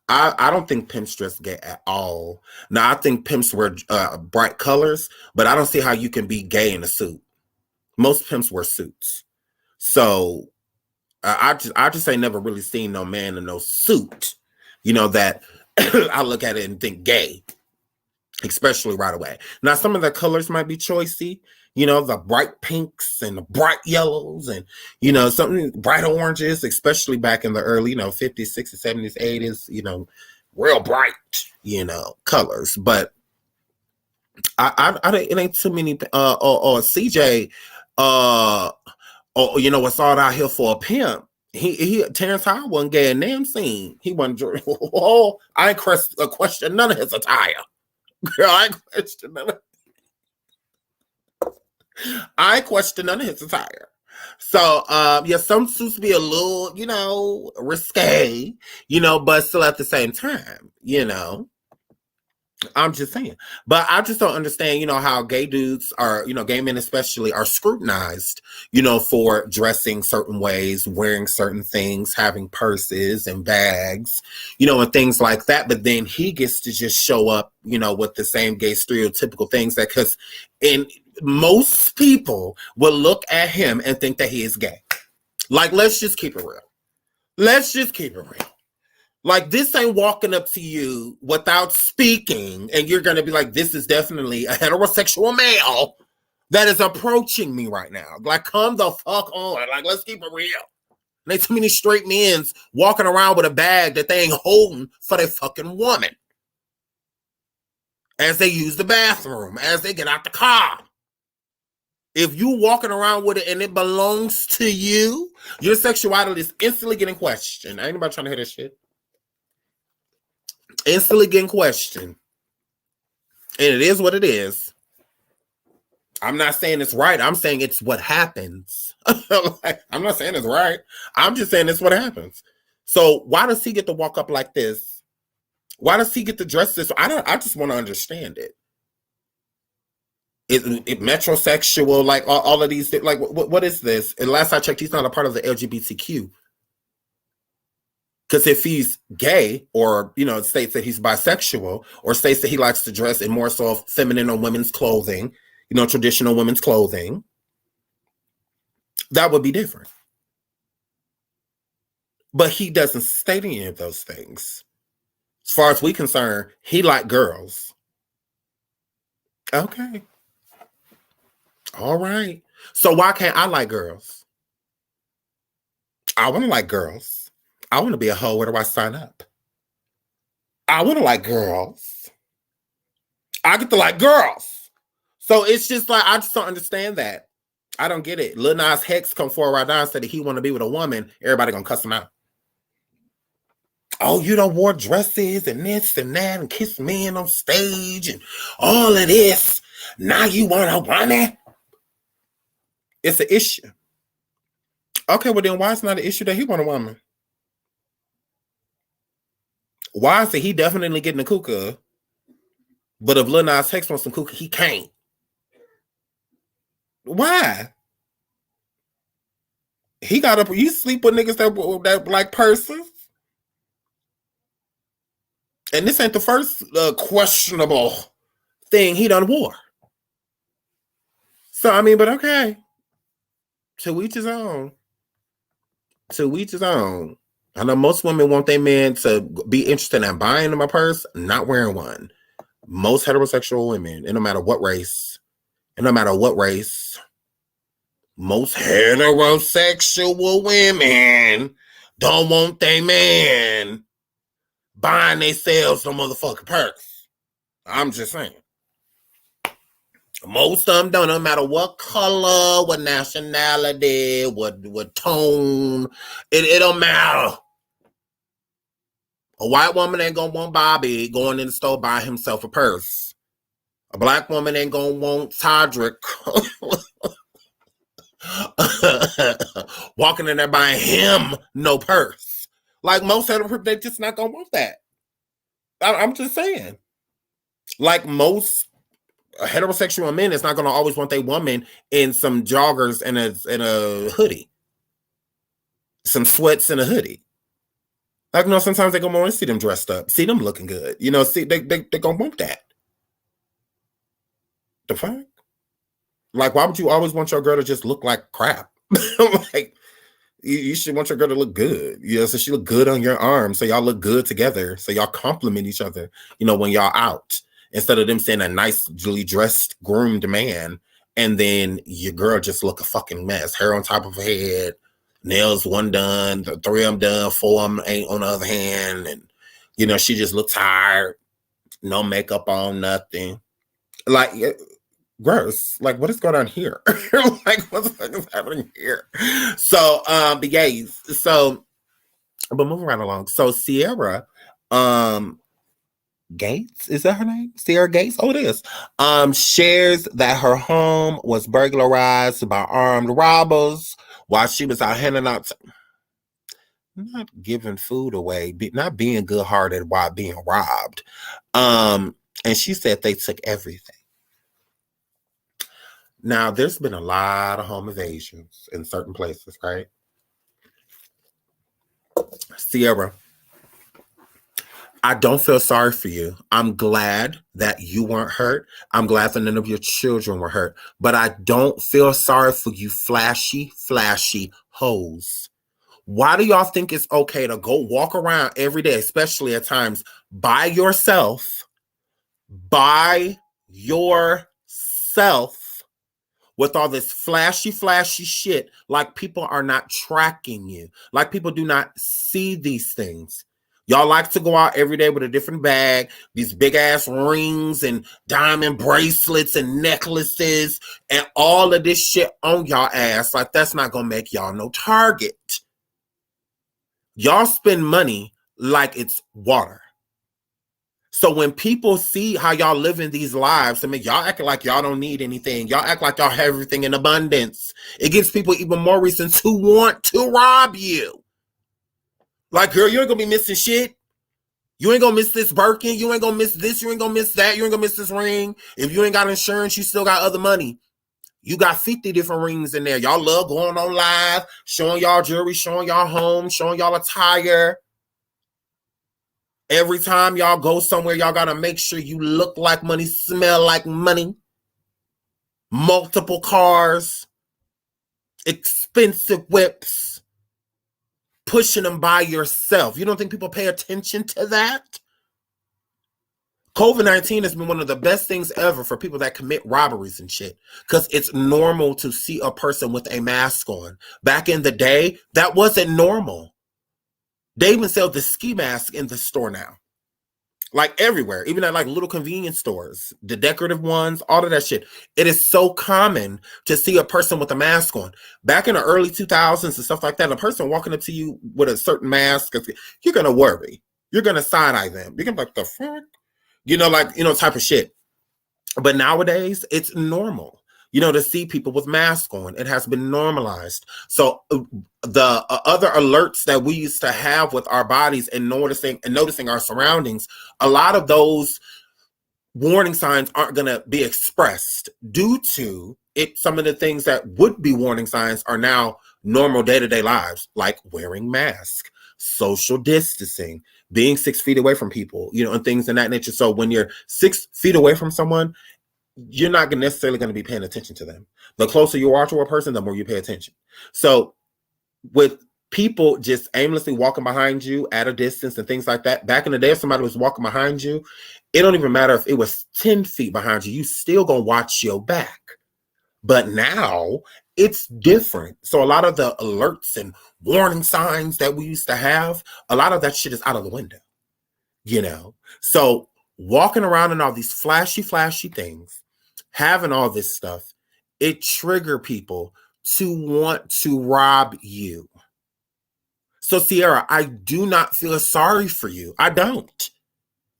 I don't think pimps dress gay at all. Now I think pimps wear bright colors, but I don't see how you can be gay in a suit. Most pimps wear suits, so I just ain't never really seen no man in no suit. You know that I look at it and think gay, especially right away. Now some of the colors might be choicey. You know, the bright pinks and the bright yellows and, you know, something bright oranges, especially back in the early, 50s, 60s, 70s, 80s, real bright, colors. But it ain't too many, or CJ, what's all out here for a pimp. Terrence Howard wasn't gay in damn scene. He wasn't, I ain't question none of his attire. Girl, I ain't question none of his attire. So, some suits be a little, risque, but still at the same time, I'm just saying. But I just don't understand, how gay dudes are, gay men especially are scrutinized, for dressing certain ways, wearing certain things, having purses and bags, and things like that. But then he gets to just show up, with the same gay stereotypical things that because most people will look at him and think that he is gay. Like, let's just keep it real. Like, this ain't walking up to you without speaking, and you're going to be like, this is definitely a heterosexual male that is approaching me right now. Like, come the fuck on. Like, let's keep it real. There's too many straight men walking around with a bag that they ain't holding for their fucking woman. As they use the bathroom, as they get out the car. If you walking around with it and it belongs to you, your sexuality is instantly getting questioned. Ain't anybody trying to hear this shit? Instantly getting questioned. And it is what it is. I'm not saying it's right. I'm saying it's what happens. I'm not saying it's right. I'm just saying it's what happens. So why does he get to walk up like this? Why does he get to dress this? I just want to understand it. It metrosexual, like all of these, like what is this? And last I checked, he's not a part of the LGBTQ. Because if he's gay or, states that he's bisexual or states that he likes to dress in more so feminine or women's clothing, traditional women's clothing, that would be different. But he doesn't state any of those things. As far as we're concerned, he like girls. Okay. All right. So why can't I like girls? I want to like girls. I want to be a hoe. Where do I sign up? I want to like girls. I get to like girls. So it's just like, I just don't understand that. I don't get it. Lil Nas X come forward right now and said that he want to be with a woman. Everybody going to cuss him out. Oh, you done wore dresses and this and that and kissed men on stage and all of this. Now you want a woman? It's an issue. Okay, well then why is it not an issue that he want a woman? Why is it he definitely getting a kuka, but if Lil Nas X wants some kuka, he can't? Why? He got you sleep with niggas that like persons, and this ain't the first questionable thing he done wore. So I mean, but okay, to each his own. To each his own. I know most women want their man to be interested in buying them a purse, not wearing one. Most heterosexual women, and no matter what race, most heterosexual women don't want their man buying themselves some motherfucking purse. I'm just saying. Most of them don't, no matter what color, what nationality, what tone, it don't matter. A white woman ain't gonna want Bobby going in the store buying himself a purse. A black woman ain't gonna want Todrick walking in there buying him no purse. Like most of them, they just not gonna want that. I'm just saying. Like most heterosexual men is not gonna always want their woman in some joggers and a hoodie, some sweats and a hoodie. Like, no, sometimes they're gonna want to see them dressed up, see them looking good. You know, see they gonna want that. The fuck? Like, why would you always want your girl to just look like crap? Like, you should want your girl to look good. You know, so she look good on your arm, so y'all look good together, so y'all compliment each other. You know, when y'all out, instead of them saying a nicely dressed, groomed man, and then your girl just look a fucking mess, hair on top of her head, nails one done, 3 of them done, 4 of them ain't on the other hand, and you know she just look tired, no makeup on, nothing. Like, gross. Like, what is going on here? Like, what the fuck is happening here? So, the gays. So, but moving right along. So, Sierra, Gates, is that her name? Sierra Gates? Oh, it is. Shares that her home was burglarized by armed robbers while she was out handing out, not giving food away, not being good-hearted while being robbed. And she said they took everything. Now, there's been a lot of home invasions in certain places, right? Sierra, I don't feel sorry for you. I'm glad that you weren't hurt. I'm glad that none of your children were hurt. But I don't feel sorry for you flashy hoes. Why do y'all think it's okay to go walk around every day, especially at times, by yourself, with all this flashy shit, like people are not tracking you, like people do not see these things? Y'all like to go out every day with a different bag, these big ass rings and diamond bracelets and necklaces and all of this shit on y'all ass. Like, that's not gonna make y'all no target. Y'all spend money like it's water. So when people see how y'all living these lives, I mean, y'all acting like y'all don't need anything. Y'all act like y'all have everything in abundance. It gives people even more reason to want to rob you. Like, girl, you ain't gonna be missing shit. You ain't gonna miss this Birkin. You ain't gonna miss this. You ain't gonna miss that. You ain't gonna miss this ring. If you ain't got insurance, you still got other money. You got 50 different rings in there. Y'all love going on live, showing y'all jewelry, showing y'all home, showing y'all attire. Every time y'all go somewhere, y'all got to make sure you look like money, smell like money. Multiple cars, expensive whips, pushing them by yourself. You don't think people pay attention to that? COVID-19 has been one of the best things ever for people that commit robberies and shit, because it's normal to see a person with a mask on. Back in the day, that wasn't normal. They even sell the ski mask in the store now. Like everywhere, even at like little convenience stores, the decorative ones, all of that shit. It is so common to see a person with a mask on. Back in the early 2000s and stuff like that, a person walking up to you with a certain mask, you're going to worry. You're going to side-eye them. You're going to be like, the fuck? You know, like, you know, type of shit. But nowadays, it's normal, you know, to see people with masks on. It has been normalized. So the other alerts that we used to have with our bodies and noticing our surroundings, a lot of those warning signs aren't going to be expressed due to it. Some of the things that would be warning signs are now normal day-to-day lives, like wearing masks, social distancing, being 6 feet away from people, you know, and things in that nature. So when you're 6 feet away from someone, you're not necessarily going to be paying attention to them. The closer you are to a person, the more you pay attention. So with people just aimlessly walking behind you at a distance and things like that, back in the day, if somebody was walking behind you, it don't even matter if it was 10 feet behind you, you still gonna watch your back. But now it's different. So a lot of the alerts and warning signs that we used to have, a lot of that shit is out of the window, you know? So walking around in all these flashy things, having all this stuff, it trigger people to want to rob you. So Sierra, I do not feel sorry for you. I don't.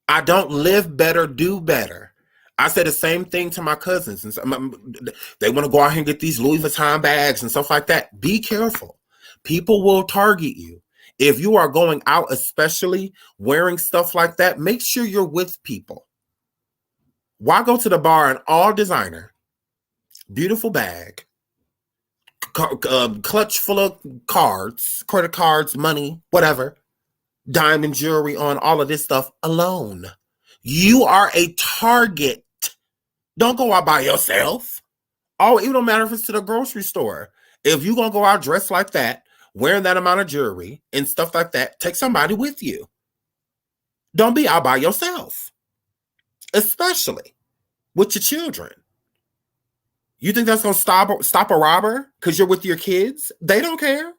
I don't live better, do better. I say the same thing to my cousins. And they want to go out here and get these Louis Vuitton bags and stuff like that. Be careful. People will target you. If you are going out, especially wearing stuff like that, make sure you're with people. Why go to the bar and all designer, beautiful bag, clutch full of cards, credit cards, money, whatever, diamond jewelry on, all of this stuff alone? You are a target. Don't go out by yourself. Oh, it don't matter if it's to the grocery store. If you're going to go out dressed like that, wearing that amount of jewelry and stuff like that, take somebody with you. Don't be out by yourself, especially with your children. You think that's going to stop a robber because you're with your kids? They don't care.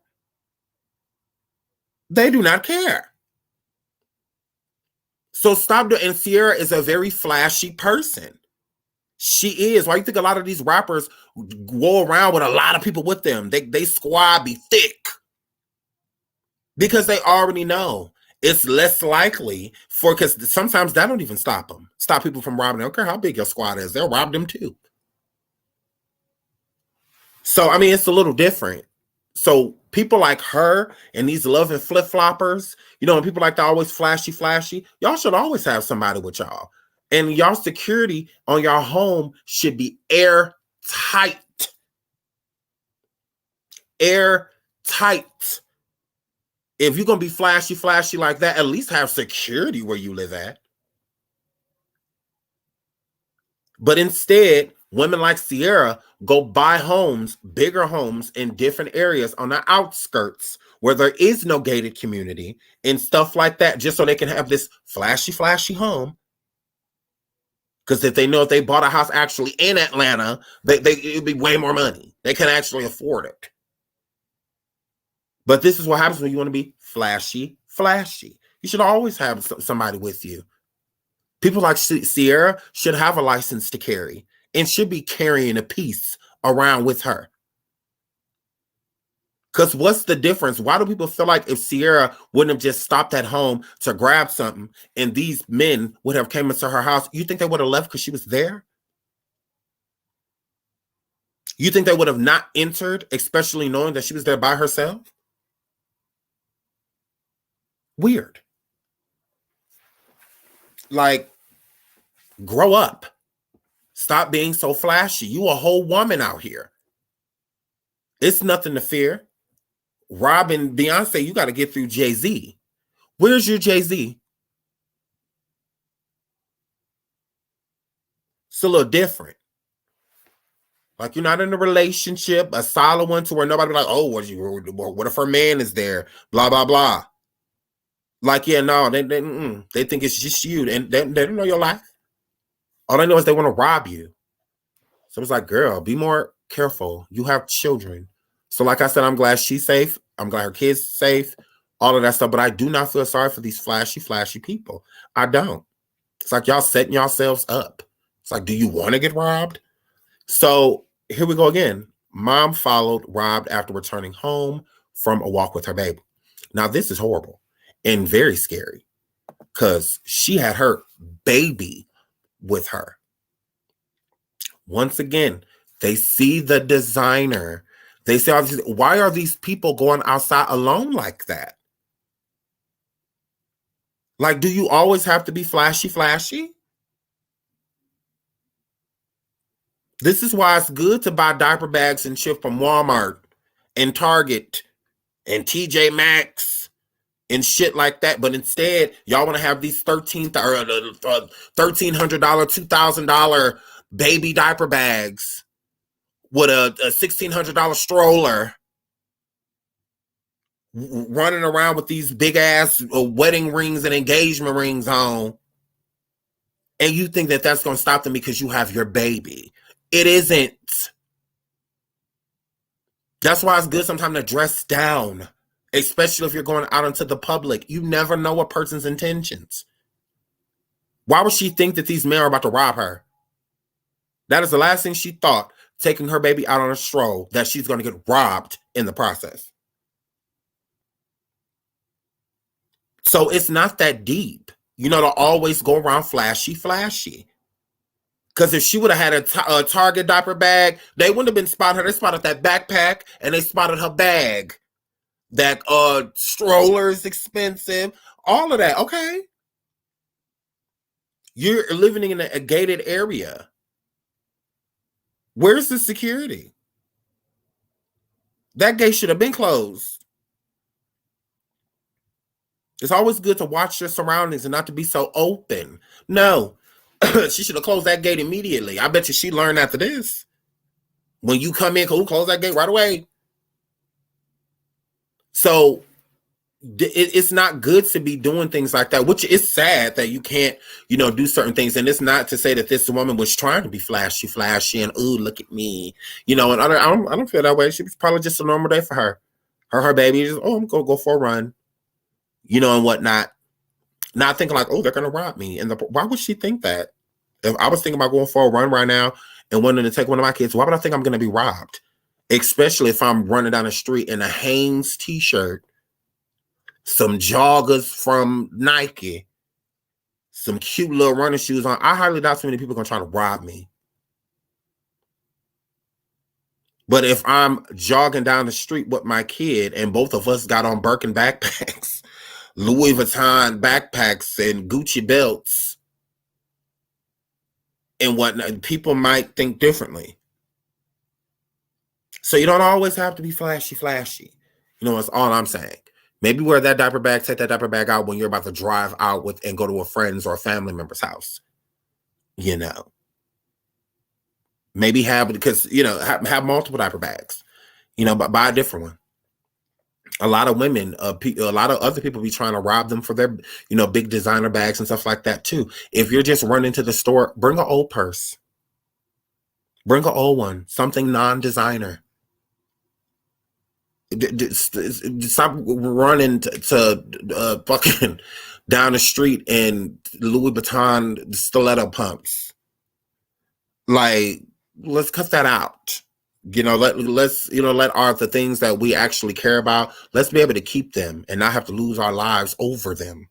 They do not care. So stop doing. And Sierra is a very flashy person. She is. Why you think a lot of these rappers go around with a lot of people with them? They squad be thick. Because they already know it's less likely because sometimes that don't even stop them. Stop people from robbing. I don't care how big your squad is. They'll rob them too. So, I mean, it's a little different. So people like her and these loving flip-floppers, you know, and people like that always flashy, y'all should always have somebody with y'all. And y'all security on your home should be airtight. Airtight. If you're going to be flashy like that, at least have security where you live at. But instead, women like Sierra go buy homes, bigger homes in different areas on the outskirts where there is no gated community and stuff like that, just so they can have this flashy home. Because if they know if they bought a house actually in Atlanta, it'd be way more money. They can actually afford it. But this is what happens when you want to be flashy. You should always have somebody with you. People like Sierra should have a license to carry and should be carrying a piece around with her. Because what's the difference? Why do people feel like if Sierra wouldn't have just stopped at home to grab something and these men would have came into her house, you think they would have left because she was there? You think they would have not entered, especially knowing that she was there by herself? Weird. Like, grow up. Stop being so flashy. You a whole woman out here. It's nothing to fear. Rob and Beyonce, you got to get through Jay-Z. Where's your Jay-Z? It's a little different. Like, you're not in a relationship, a solid one to where nobody be like, oh, what if her man is there? Blah, blah, blah. Like, yeah, no, they think it's just you. And they don't know your life. All they know is they want to rob you. So it's like, girl, be more careful. You have children. So like I said, I'm glad she's safe. I'm glad her kids safe. All of that stuff. But I do not feel sorry for these flashy people. I don't. It's like y'all setting yourselves up. It's like, do you want to get robbed? So here we go again. Mom followed, robbed after returning home from a walk with her baby. Now, this is horrible and very scary because she had her baby with her. Once again, they see the designer. They say, why are these people going outside alone like that? Like, do you always have to be flashy? This is why it's good to buy diaper bags and shit from Walmart and Target and TJ Maxx and shit like that. But instead, y'all want to have these $1,300, $2,000 baby diaper bags with a $1,600 stroller, running around with these big ass wedding rings and engagement rings on. And you think that that's going to stop them because you have your baby. It isn't. That's why it's good sometimes to dress down, especially if you're going out into the public. You never know a person's intentions. Why would she think that these men are about to rob her? That is the last thing she thought, taking her baby out on a stroll, that she's going to get robbed in the process. So it's not that deep. You know, to always go around flashy, flashy. Because if she would have had a Target diaper bag, they wouldn't have been spotted her. They spotted that backpack and they spotted her bag. That stroller is expensive. All of that. Okay. You're living in a gated area. Where's the security? That gate should have been closed. It's always good to watch your surroundings and not to be so open. No. She should have closed that gate immediately. I bet you she learned after this. When you come in, close that gate right away. So it's not good to be doing things like that, which is sad that you can't, do certain things. And it's not to say that this woman was trying to be flashy, and ooh, look at me, and I don't feel that way. She was probably just a normal day for her. Her baby just, I'm gonna go for a run, and whatnot. Not thinking like, oh, they're gonna rob me. And why would she think that? If I was thinking about going for a run right now and wanting to take one of my kids, why would I think I'm gonna be robbed? Especially if I'm running down the street in a Hanes t-shirt, some joggers from Nike, some cute little running shoes on. I highly doubt so many people are going to try to rob me. But if I'm jogging down the street with my kid and both of us got on Birkin backpacks, Louis Vuitton backpacks, and Gucci belts and whatnot, people might think differently. So you don't always have to be flashy. That's all I'm saying. Maybe wear that diaper bag, take that diaper bag out when you're about to drive out with and go to a friend's or a family member's house. Maybe have multiple diaper bags, but buy a different one. A lot of women, a lot of other people be trying to rob them for their, big designer bags and stuff like that too. If you're just running to the store, bring an old purse. Bring an old one, something non-designer. Stop running to fucking down the street in Louis Vuitton stiletto pumps. Like, let's cut that out. Let's let the things that we actually care about, let's be able to keep them and not have to lose our lives over them.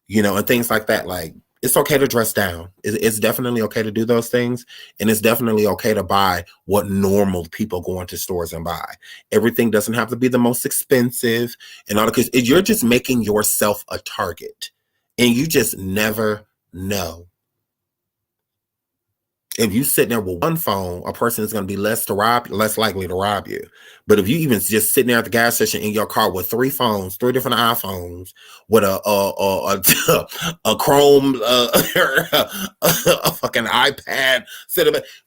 And things like that. Like, it's okay to dress down. It's definitely okay to do those things. And it's definitely okay to buy what normal people go into stores and buy. Everything doesn't have to be the most expensive and all, because you're just making yourself a target. And you just never know. If you sit there with one phone, a person is going to be less likely to rob you. But if you even just sitting there at the gas station in your car with three different iPhones, with a Chrome, a fucking iPad,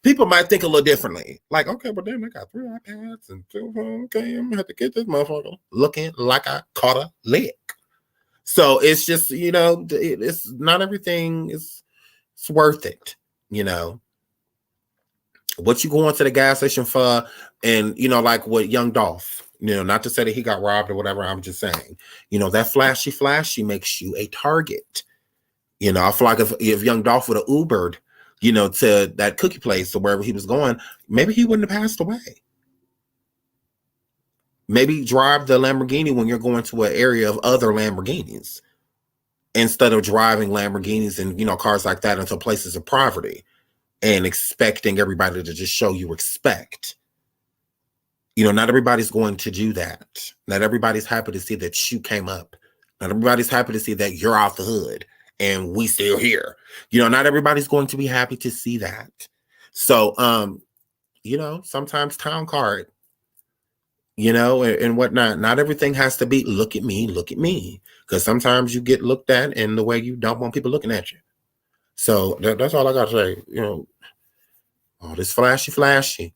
people might think a little differently. Like, okay, but then I got three iPads and two phones. Okay, I'm gonna have to get this motherfucker looking like I caught a lick. So it's just, it's not everything is worth it. What you going to the gas station for, and like with Young Dolph, not to say that he got robbed or whatever, I'm just saying, that flashy makes you a target. I feel like if Young Dolph would have Ubered, to that cookie place or wherever he was going, maybe he wouldn't have passed away. Maybe drive the Lamborghini when you're going to an area of other Lamborghinis, instead of driving Lamborghinis and, cars like that into places of poverty and expecting everybody to just show you respect. Not everybody's going to do that. Not everybody's happy to see that you came up. Not everybody's happy to see that you're out the hood and we still here. Not everybody's going to be happy to see that. So, sometimes town card, and whatnot. Not everything has to be, look at me. Because sometimes you get looked at in the way you don't want people looking at you. So that's all I got to say. All this flashy.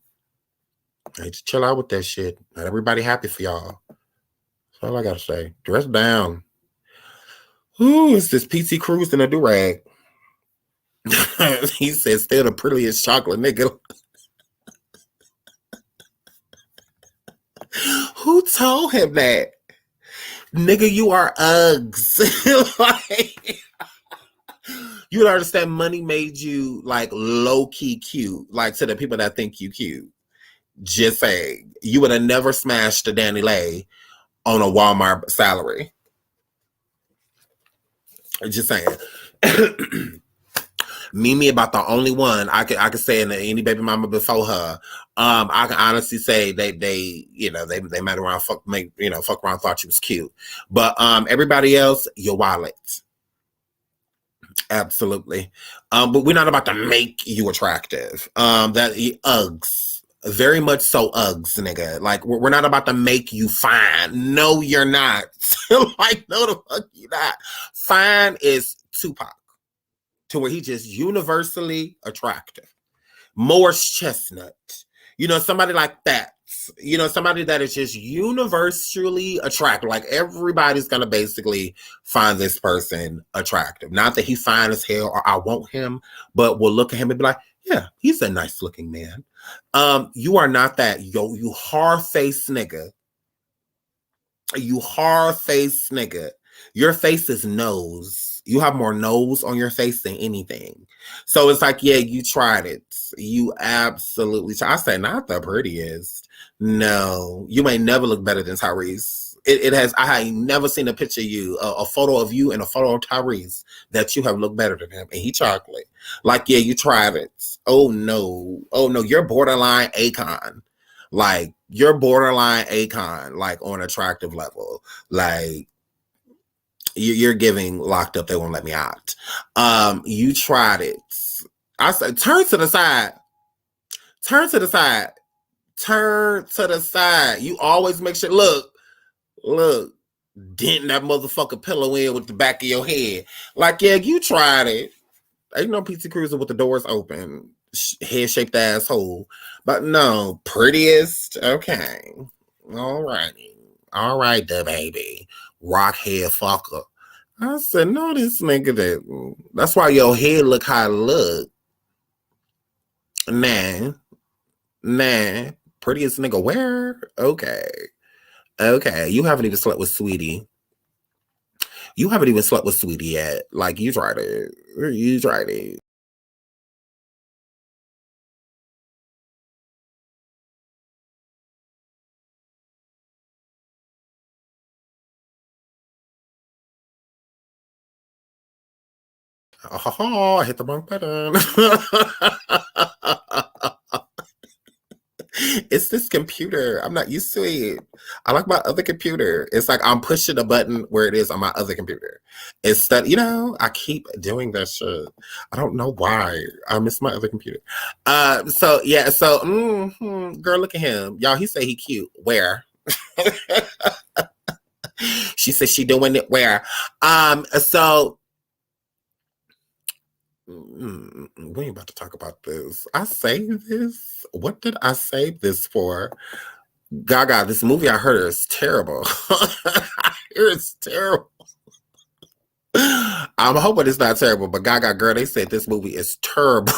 I need to chill out with that shit. Not everybody happy for y'all. That's all I got to say. Dress down. Ooh, it's this PT Cruz in a do-rag. He said, still the prettiest chocolate nigga. Who told him that? Nigga, you are Uggs. Like, You would understand money made you like low key cute, like to the people that think you cute. Just saying, you would have never smashed a Danny Lay on a Walmart salary. Just saying. Mimi about the only one I could say in any baby mama before her. I can honestly say they met around fuck around thought she was cute, but everybody else your wallet. Absolutely. But we're not about to make you attractive. That Uggs. Very much so Uggs, nigga. Like, we're not about to make you fine. No, you're not. Like, no, the fuck you not. Fine is Tupac. To where he just universally attractive. Morris Chestnut. Somebody like that. Somebody that is just universally attractive. Like everybody's gonna basically find this person attractive. Not that he's fine as hell or I want him, but we'll look at him and be like, yeah, he's a nice looking man. You are not that. You hard-faced nigga. You hard-faced nigga. Your face is nose. You have more nose on your face than anything. So it's like, yeah, you tried it. You absolutely tried. I say not the prettiest. No, you may never look better than Tyrese. It has. I ain't never seen a picture of you, a photo of you and a photo of Tyrese that you have looked better than him. And he chocolate. Like, yeah, you tried it. Oh no, you're borderline Akon. Like, you're borderline Akon, like on attractive level. Like, you're giving locked up, they won't let me out. You tried it. I said, turn to the side. Turn to the side. Turn to the side. You always make sure, look, denting that motherfucker pillow in with the back of your head. Like, yeah, you tried it. Ain't no PC Cruiser with the doors open, head-shaped asshole. But no, prettiest. Okay. All righty. All right, the baby. Rockhead fucker. I said, no, this nigga that's why your head look how it look. Nah. Prettiest nigga where? Okay. You haven't even slept with Sweetie. You haven't even slept with Sweetie yet. Like, you tried it. You tried it. Oh, I hit the wrong button. It's this computer. I'm not used to it. I like my other computer. It's like I'm pushing a button where it is on my other computer. Instead, I keep doing that shit. I don't know why. I miss my other computer. So yeah, girl, look at him. Y'all, he say he cute. Where? She said she doing it where? So we ain't about to talk about this. I saved this. What did I save this for? Gaga, this movie I heard is terrible. I hear it's terrible. I'm hoping it's not terrible, but Gaga, girl, they said this movie is terrible.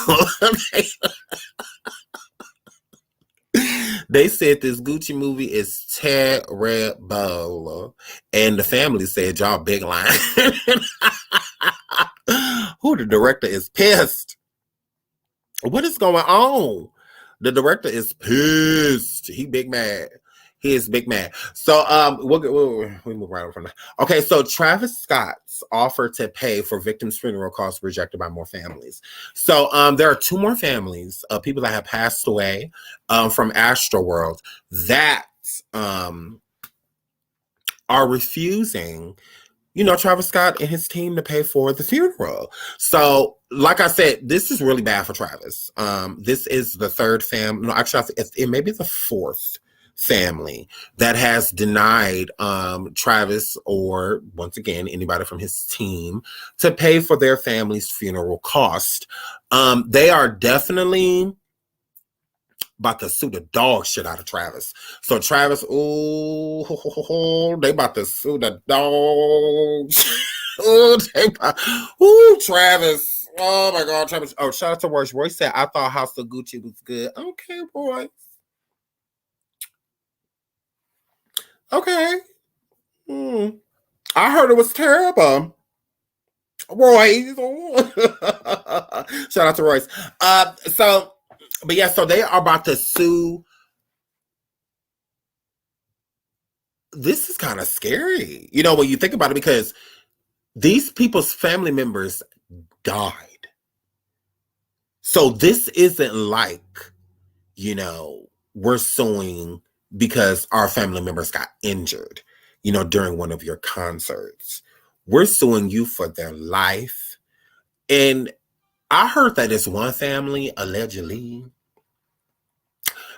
They said this Gucci movie is terrible. And the family said, y'all big line. Who the director is pissed. What is going on? The director is pissed. He big mad. He is big mad. So we'll move right over from that. Okay, so Travis Scott's offer to pay for victims' funeral costs rejected by more families. So there are two more families of people that have passed away from Astroworld that are refusing Travis Scott and his team to pay for the funeral. So, like I said, this is really bad for Travis. This is the third family. No, actually, it may be the fourth family that has denied Travis or, once again, anybody from his team to pay for their family's funeral cost. They are definitely about to sue the dog shit out of Travis. So Travis, they about to sue the dog. Travis. Oh my God, Travis. Oh, shout out to Royce. Royce said, I thought House of Gucci was good. Okay, boy. Okay. I heard it was terrible. Royce. Shout out to Royce. But yeah, so they are about to sue. This is kind of scary, when you think about it, because these people's family members died. So this isn't like, we're suing because our family members got injured, during one of your concerts. We're suing you for their life. And I heard that it's one family, allegedly,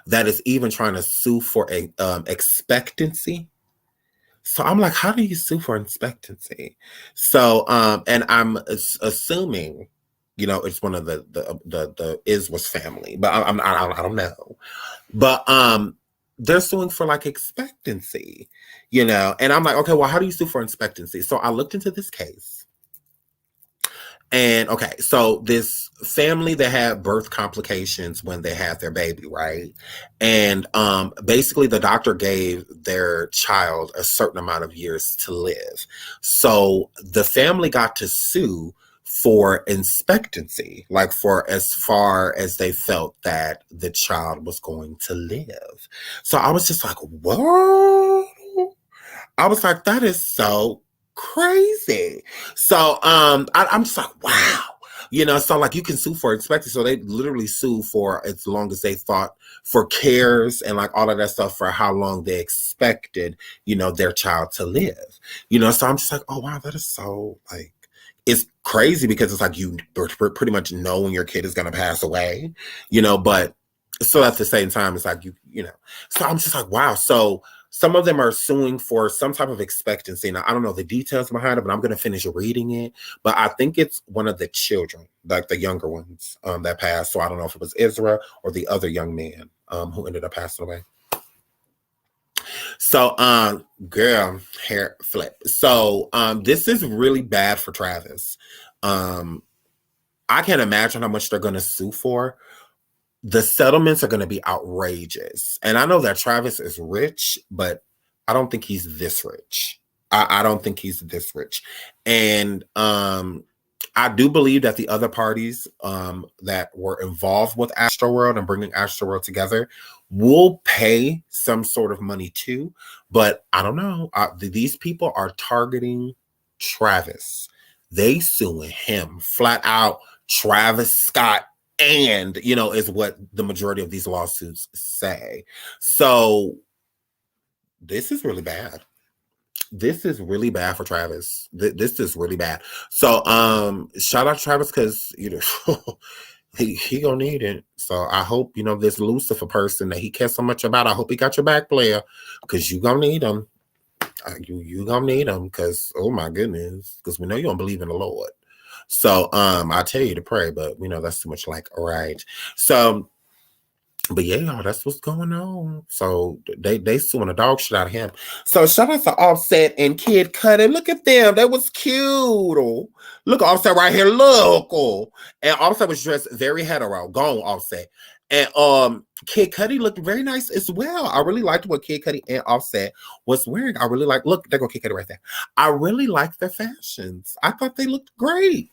that is even trying to sue for a expectancy. So I'm like, how do you sue for expectancy? So, and I'm assuming, it's one of the Iswas family, but I don't know. But they're suing for like expectancy, and I'm like, okay, well, how do you sue for expectancy? So I looked into this case. And okay, so this family that had birth complications when they had their baby, right? And basically the doctor gave their child a certain amount of years to live. So the family got to sue for expectancy, like for as far as they felt that the child was going to live. So I was just like, what? I was like, that is so crazy. So I'm just like, wow. So like you can sue for expectancy. So they literally sue for as long as they thought, for cares and like all of that stuff, for how long they expected, their child to live. So I'm just like, oh wow, that is so like, it's crazy, because it's like you pretty much know when your kid is going to pass away, but so at the same time, it's like, so I'm just like, wow. So some of them are suing for some type of expectancy. Now, I don't know the details behind it, but I'm going to finish reading it. But I think it's one of the children, like the younger ones, that passed. So I don't know if it was Ezra or the other young man who ended up passing away. So, girl, hair flip. So, this is really bad for Travis. I can't imagine how much they're going to sue for. The settlements are going to be outrageous. And I know that Travis is rich, but I don't think he's this rich. I don't think he's this rich. And I do believe that the other parties that were involved with Astroworld and bringing Astroworld together will pay some sort of money too. But I don't know. These people are targeting Travis. They suing him flat out. Travis Scott. And, is what the majority of these lawsuits say. So this is really bad. This is really bad for Travis. This is really bad. So shout out to Travis, because, he gonna need it. So I hope, this Lucifer person that he cares so much about, I hope he got your back, player, because you gonna need him. You gonna need him, because, oh my goodness, because we know you don't believe in the Lord. So I tell you to pray, but that's too much like, all right. So, but yeah, y'all, that's what's going on. So they suing a dog shit out of him. So shout out to Offset and Kid Cudi. Look at them. That was cute. Oh, look at Offset right here. Look. Oh. And Offset was dressed very hetero. Go on, Offset. And Kid Cudi looked very nice as well. I really liked what Kid Cudi and Offset was wearing. I really like, look, there go Kid Cudi right there. I really liked their fashions. I thought they looked great.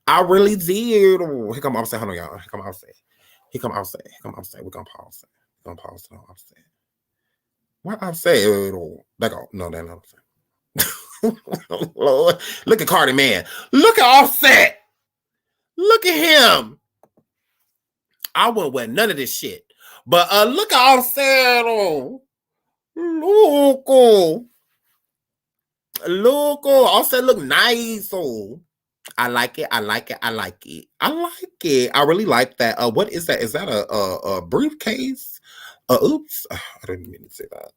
I really did. Oh, here come Offset. Hold on, y'all. Here come Offset. Here come Offset. Here come Offset. We're going to pause it. We're going to pause it on Offset. Why Offset? There go. No, that's not Offset. Lord. Look at Cardi, man. Look at Offset. Look at him. I wouldn't wear none of this shit. But look at Offset. Look. Offset look nice. Oh. I like it. I like it. I like it. I like it. I really like that. What is that? Is that a briefcase? Oops. I didn't mean to say that.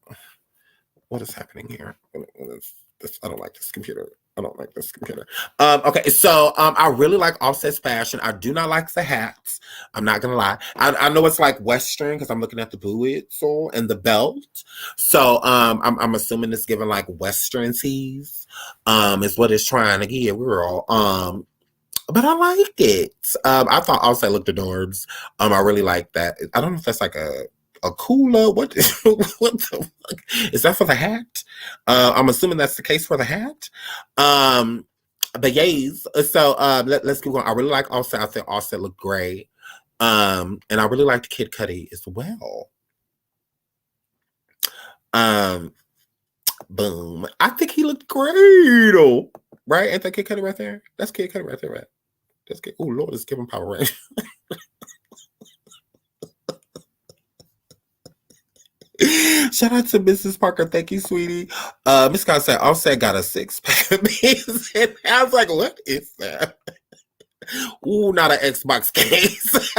What is happening here? What is this? I don't like this computer. I don't like this computer. Okay, so I really like Offset's fashion. I do not like the hats. I'm not gonna lie. I know it's like Western because I'm looking at the boots and the belt. So I'm assuming it's giving like Western tees. Is what it's trying to give. We're all but I like it. I thought Offset looked adorbs. I really like that. I don't know if that's like a cooler. What the fuck? Is that for the hat? I'm assuming that's the case for the hat. But yes, so let's keep going. I really like Offset. I think Offset looked great. And I really liked Kid Cudi as well. Um, boom. I think he looked great. Oh, right? Ain't that Kid Cudi right there? That's Kid Cudi right there, right? That's Kid. Oh Lord, it's giving Power Rangers. Shout out to Mrs. Parker. Thank you, sweetie. Miss Scott said, Offset got a 6-pack of beans. I was like, what is that? Ooh, not an Xbox case.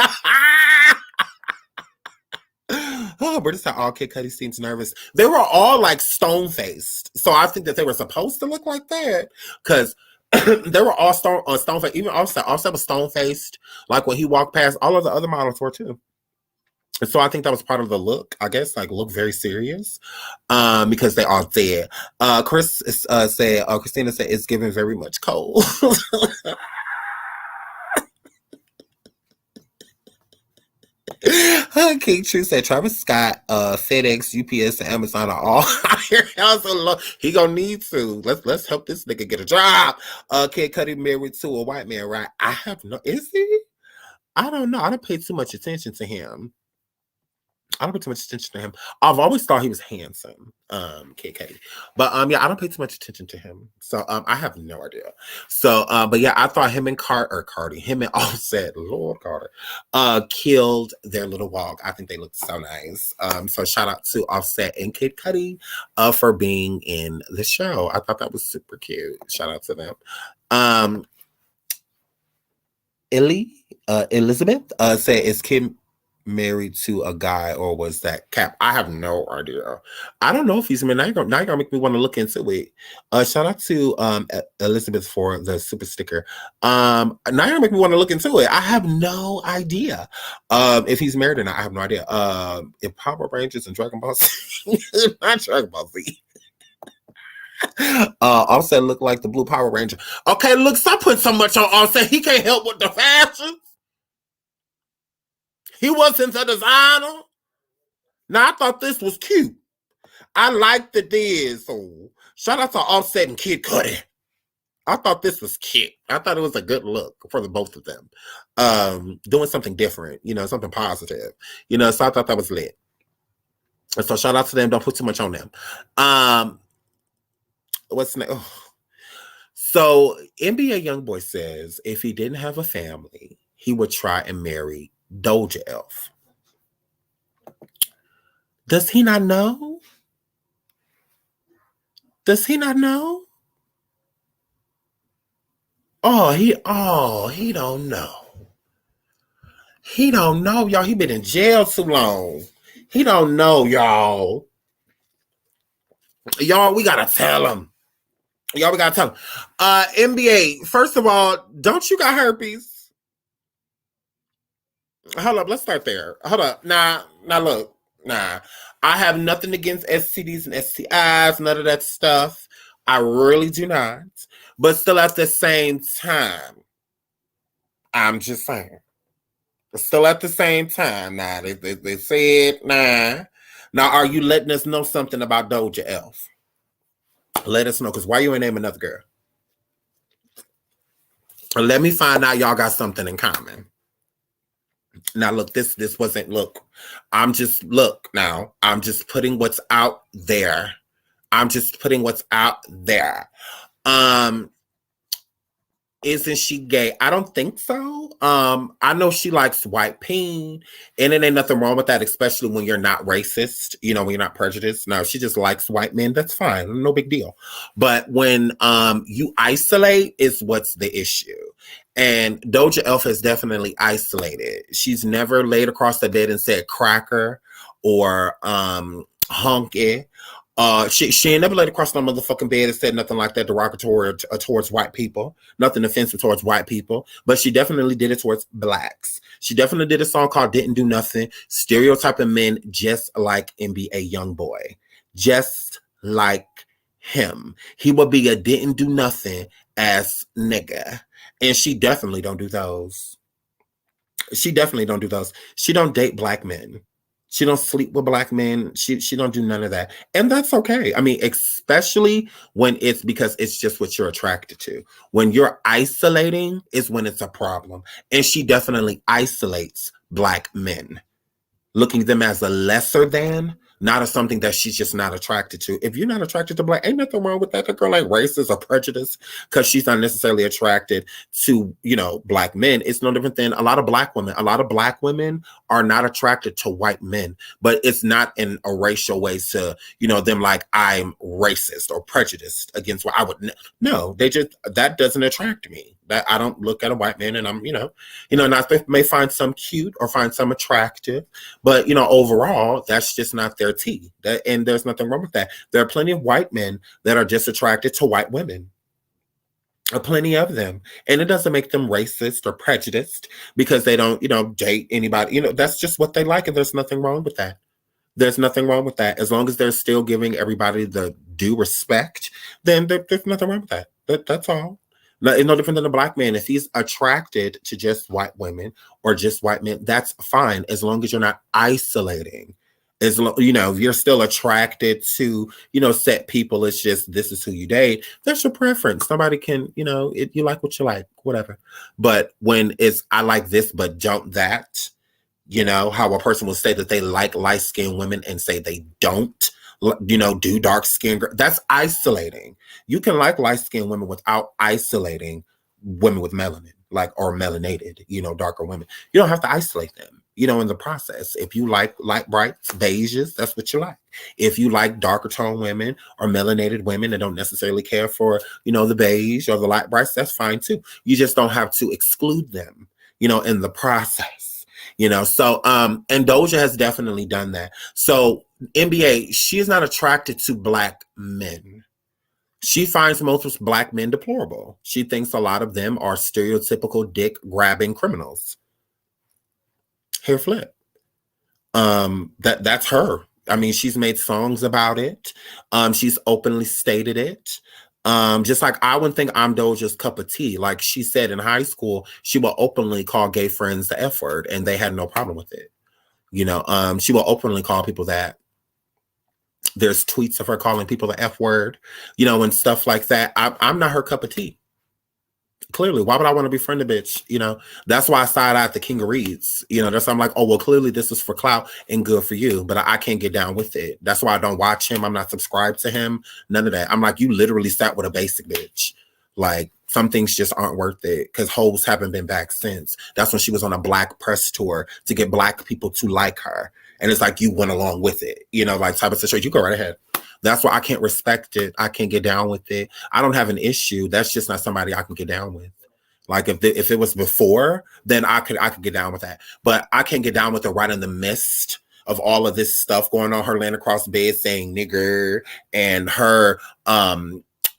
Oh, but it's how all Kid Cudi seems nervous. They were all like stone faced, so I think that they were supposed to look like that because they were all stone faced. Even Offset was stone faced, like when he walked past. All of the other models were too. And so I think that was part of the look. I guess like look very serious, because they all did. Chris said, Christina said it's giving very much cold. King True said Travis Scott, FedEx, UPS, and Amazon are all hiring. He gonna need to. Let's help this nigga get a job. Kid Cudi married to a white man, right? I have no. Is he? I don't know. I don't pay too much attention to him. I don't pay too much attention to him. I've always thought he was handsome, Kid Cudi. But yeah, I don't pay too much attention to him. So I have no idea. So but yeah, I thought him and Cardi, him and Offset, Lord Carter, killed their little walk. I think they looked so nice. So shout out to Offset and Kid Cudi for being in the show. I thought that was super cute. Shout out to them. Elizabeth said, is Kim married to a guy or was that Cap? I have no idea. I don't know if he's married. Now you're gonna make me want to look into it. Shout out to Elizabeth for the super sticker. Now you're gonna make me want to look into it. I have no idea if he's married or not. I have no idea. If Power Rangers and Dragon Ball Z, not Dragon Ball Z. Offset look like the Blue Power Ranger. Okay, look, stop putting so much on Offset. He can't help with the fashion. He wasn't a designer. Now, I thought this was cute. I liked the this. So, shout out to Offset and Kid Cudi. I thought this was cute. I thought it was a good look for the both of them. Doing something different, something positive. So I thought that was lit. And so shout out to them. Don't put too much on them. What's next? Oh. So NBA Youngboy says if he didn't have a family, he would try and marry Doja Elf. Does he not know? Does he not know? He don't know. He don't know, y'all. He been in jail too long. He don't know, y'all. Y'all, we gotta tell him. Y'all, we gotta tell him. NBA, first of all, don't you got herpes? Hold up, let's start there. Hold up. Nah, look. Nah. I have nothing against STDs and STIs, none of that stuff. I really do not. But still at the same time, I'm just saying. Still at the same time, nah, they said, nah. Now, are you letting us know something about Doja Elf? Let us know, because why you ain't name another girl? Let me find out y'all got something in common. Now, look, this wasn't, look, I'm just putting what's out there. Isn't she gay? I don't think so. I know she likes white peen, and it ain't nothing wrong with that, especially when you're not racist, when you're not prejudiced. No, she just likes white men. That's fine. No big deal. But when you isolate is what's the issue. And Doja Elf has definitely isolated. She's never laid across the bed and said cracker or hunky. She ain't never laid across no motherfucking bed and said nothing like that derogatory towards white people. Nothing offensive towards white people. But she definitely did it towards blacks. She definitely did a song called Didn't Do Nothing. Stereotyping men just like NBA Youngboy. Just like him. He would be a didn't do nothing ass nigga. And she definitely don't do those. She don't date black men. She don't sleep with black men. She don't do none of that. And that's okay. I mean, especially when it's because it's just what you're attracted to. When you're isolating is when it's a problem. And she definitely isolates black men, looking at them as a lesser than, not as something that she's just not attracted to. If you're not attracted to black, ain't nothing wrong with that. The girl ain't racist or prejudiced because she's not necessarily attracted to, black men. It's no different than a lot of black women. A lot of black women are not attracted to white men, but it's not in a racial way to, them like I'm racist or prejudiced against what I would. No, that doesn't attract me. That I don't look at a white man and I'm, and I may find some cute or find some attractive, but overall, that's just not their tea. And there's nothing wrong with that. There are plenty of white men that are just attracted to white women. Plenty of them. And it doesn't make them racist or prejudiced because they don't, date anybody. That's just what they like, and there's nothing wrong with that. There's nothing wrong with that. As long as they're still giving everybody the due respect, then there's nothing wrong with that. That's all. It's no different than a black man. If he's attracted to just white women or just white men, that's fine, as long as you're not isolating. As if you're still attracted to, set people, it's just this is who you date. That's your preference. Somebody can, you like what you like, whatever. But when it's I like this, but don't that, how a person will say that they like light-skinned women and say they don't, do dark skin. That's isolating. You can like light-skinned women without isolating women with melanin, or melanated, darker women. You don't have to isolate them, in the process. If you like light brights, beiges, that's what you like. If you like darker tone women or melanated women that don't necessarily care for, the beige or the light brights, that's fine too. You just don't have to exclude them, in the process. So and Doja has definitely done that. So NBA, she is not attracted to black men. She finds most black men deplorable. She thinks a lot of them are stereotypical dick-grabbing criminals. Hair flip. That's her. I mean, she's made songs about it. She's openly stated it. Just like I wouldn't think I'm Doja's cup of tea. Like she said in high school, she will openly call gay friends the F word, and they had no problem with it. She will openly call people that. There's tweets of her calling people the F word, and stuff like that. I'm not her cup of tea. Clearly, why would I want to befriend a bitch? That's why I side-eyed the King of Reeds. That's why I'm like, oh, well, clearly this is for clout and good for you, but I can't get down with it. That's why I don't watch him. I'm not subscribed to him. None of that. I'm like, you literally sat with a basic bitch. Like, some things just aren't worth it because hoes haven't been back since. That's when she was on a black press tour to get black people to like her. And it's like you went along with it, type of situation. You go right ahead. That's why I can't respect it. I can't get down with it. I don't have an issue. That's just not somebody I can get down with. Like if it was before, then I could get down with that. But I can't get down with it right in the midst of all of this stuff going on. Her laying across bed saying nigger, and her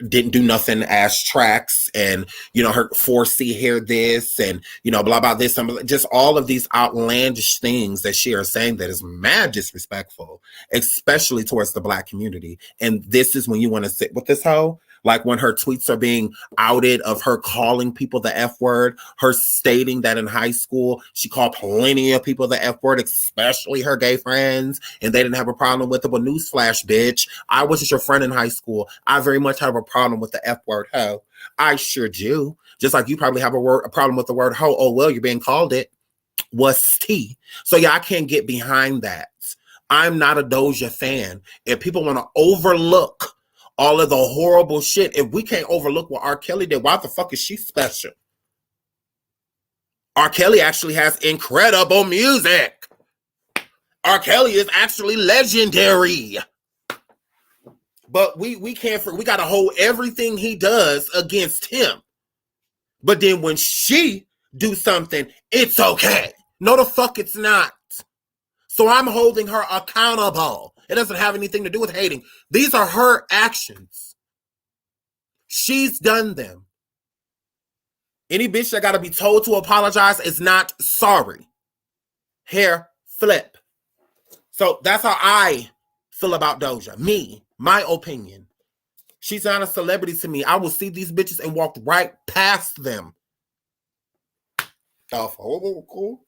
didn't do nothing ass tracks, and her 4C hair this, and blah blah this, just all of these outlandish things that she is saying that is mad disrespectful, especially towards the black community. And this is when you want to sit with this hoe. Like when her tweets are being outed of her calling people the F word, her stating that in high school, she called plenty of people the F word, especially her gay friends, and they didn't have a problem with it. But newsflash, bitch, I wasn't your friend in high school. I very much have a problem with the F word hoe. I sure do. Just like you probably have a problem with the word hoe. Oh, well, you're being called it. What's tea? So yeah, I can't get behind that. I'm not a Doja fan. If people want to overlook all of the horrible shit, if we can't overlook what R. Kelly did, why the fuck is she special? R. Kelly actually has incredible music. R. Kelly is actually legendary. But we can't, we gotta hold everything he does against him. But then when she do something, it's okay. No, the fuck it's not. So I'm holding her accountable. It doesn't have anything to do with hating. These are her actions. She's done them. Any bitch that got to be told to apologize is not sorry. Hair flip. So that's how I feel about Doja. Me, my opinion. She's not a celebrity to me. I will see these bitches and walk right past them. Oh, cool.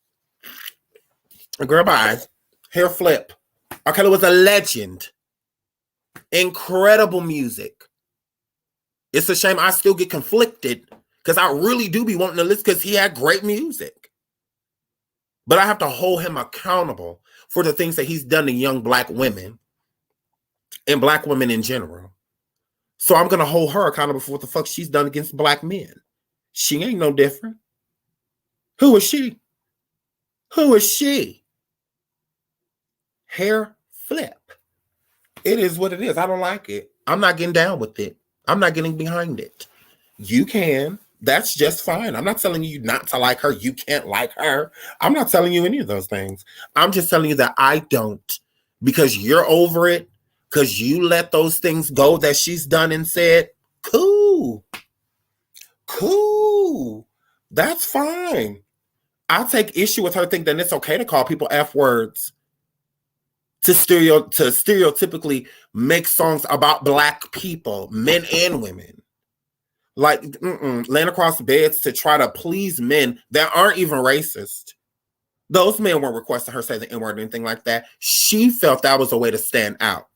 Girl, bye. Hair flip. R. Kelly was a legend. Incredible music. It's a shame I still get conflicted because I really do be wanting to listen because he had great music. But I have to hold him accountable for the things that he's done to young black women and black women in general. So I'm going to hold her accountable for what the fuck she's done against black men. She ain't no different. Who is she? Who is she? Hair flip. It is what it is. I don't like it. I'm not getting down with it. I'm not getting behind it. You can. That's just fine. I'm not telling you not to like her. You can't like her. I'm not telling you any of those things. I'm just telling you that I don't. Because you're over it. Because you let those things go that she's done and said, cool. Cool. That's fine. I take issue with her thinking that it's okay to call people F words. To stereotypically make songs about black people, men and women. Like, laying across beds to try to please men that aren't even racist. Those men weren't requesting her say the N-word or anything like that. She felt that was a way to stand out.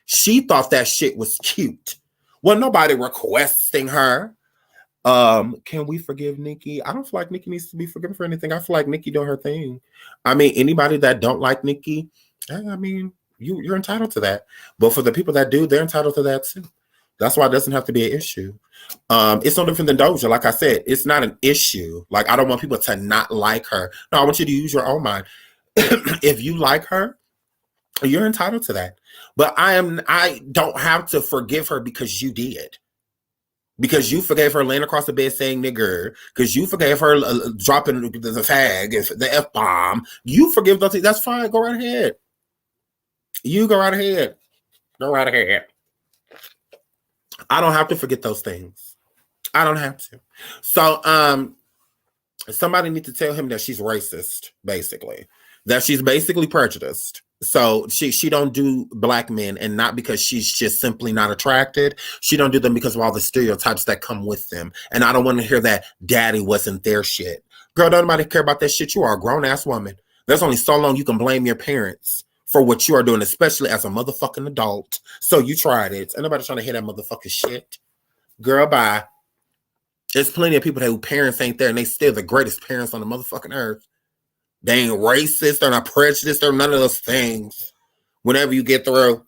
She thought that shit was cute. Well, nobody requesting her. Can we forgive Nikki? I don't feel like Nikki needs to be forgiven for anything. I feel like Nikki doing her thing. I mean, anybody that don't like Nikki, I mean, you're entitled to that. But for the people that do, they're entitled to that too. That's why it doesn't have to be an issue. It's no different than Doja. Like I said, it's not an issue. Like, I don't want people to not like her. No, I want you to use your own mind. If you like her, you're entitled to that. But I don't have to forgive her because you did. Because you forgave her laying across the bed saying nigger. Because you forgave her dropping the fag, the F-bomb. You forgive those things. That's fine. Go right ahead. You go right ahead. Go right ahead. I don't have to forget those things. I don't have to. So somebody needs to tell him that she's racist, basically. That she's basically prejudiced. So she don't do black men, and not because she's just simply not attracted. She don't do them because of all the stereotypes that come with them. And I don't want to hear that daddy wasn't their shit. Girl, don't nobody care about that shit. You are a grown-ass woman. There's only so long you can blame your parents for what you are doing, especially as a motherfucking adult. So you tried it. Ain't nobody trying to hear that motherfucking shit. Girl, bye. There's plenty of people whose parents ain't there, and they still the greatest parents on the motherfucking earth. They ain't racist, they're not prejudiced, they're none of those things. Whenever you get through,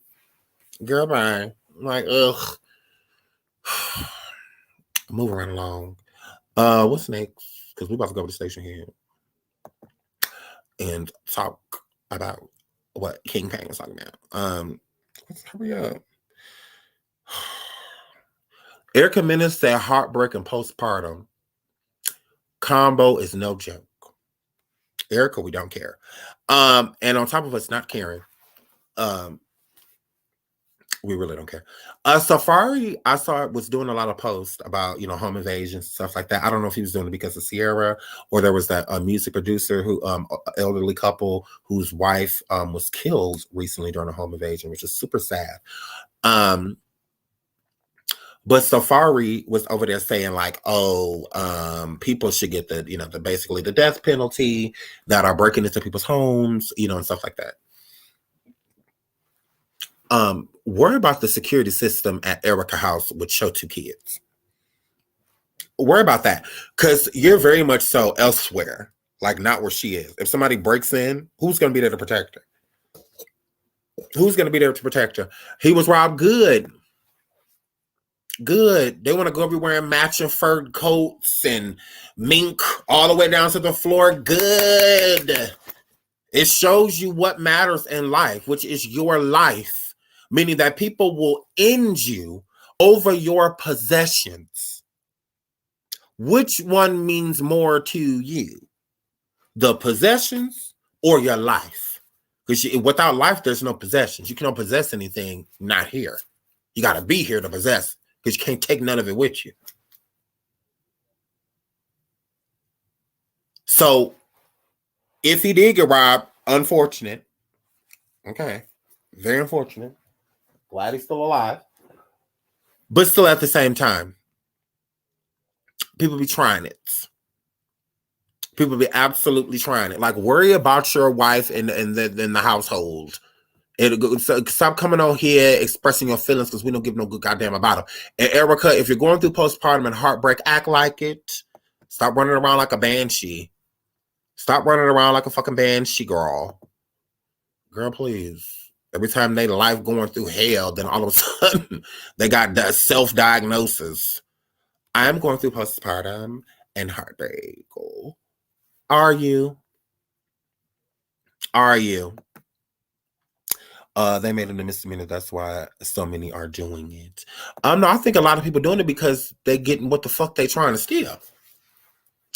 girl, bye. I'm like, ugh. Move right along. What's next? Because we about to go to the station here and talk about what King Pang was talking about. Let's hurry up. Erica Mena said heartbreak and postpartum combo is no joke. Erica, we don't care. And on top of us not caring, we really don't care. Safari, I saw it was doing a lot of posts about, home invasions, stuff like that. I don't know if he was doing it because of Sierra, or there was that music producer who, elderly couple whose wife was killed recently during a home invasion, which is super sad. But Safari was over there saying like, people should get the basically the death penalty that are breaking into people's homes, and stuff like that. Worry about the security system at Erica House with your 2 kids. Worry about that, because you're very much so elsewhere, like not where she is. If somebody breaks in, who's going to be there to protect her? Who's going to be there to protect her? He was robbed good. Good. They want to go everywhere in matching fur coats and mink all the way down to the floor. Good. It shows you what matters in life, which is your life, meaning that people will end you over your possessions. Which one means more to you? The possessions or your life? Because without life, there's no possessions. You cannot possess anything not here. You got to be here to possess, because you can't take none of it with you. So if he did get robbed, unfortunate. Okay. Very unfortunate. Glad he's still alive. But still at the same time, people be trying it. People be absolutely trying it. Like, worry about your wife and the household. So stop coming on here expressing your feelings because we don't give no good goddamn about them. And Erica, if you're going through postpartum and heartbreak, act like it. Stop running around like a banshee. Stop running around like a fucking banshee, girl. Girl, please. Every time they life going through hell, then all of a sudden they got that self-diagnosis. I'm going through postpartum and heartbreak. Are you? Are you? They made it a misdemeanor. That's why so many are doing it. No, I think a lot of people doing it because they getting what the fuck they trying to steal.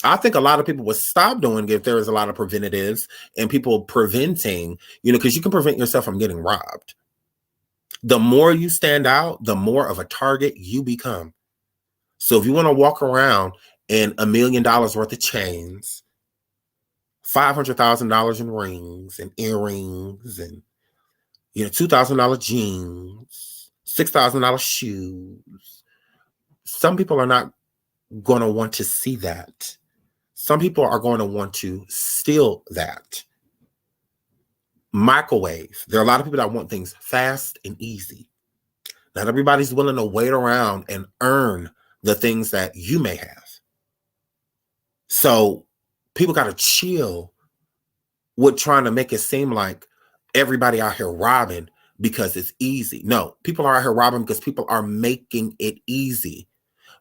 I think a lot of people would stop doing it if there was a lot of preventatives and people preventing, because you can prevent yourself from getting robbed. The more you stand out, the more of a target you become. So if you want to walk around in $1 million worth of chains, $500,000 in rings and earrings and $2,000 jeans, $6,000 shoes. Some people are not going to want to see that. Some people are going to want to steal that. Microwave. There are a lot of people that want things fast and easy. Not everybody's willing to wait around and earn the things that you may have. So people got to chill with trying to make it seem like everybody out here robbing because it's easy. No, people are out here robbing because people are making it easy.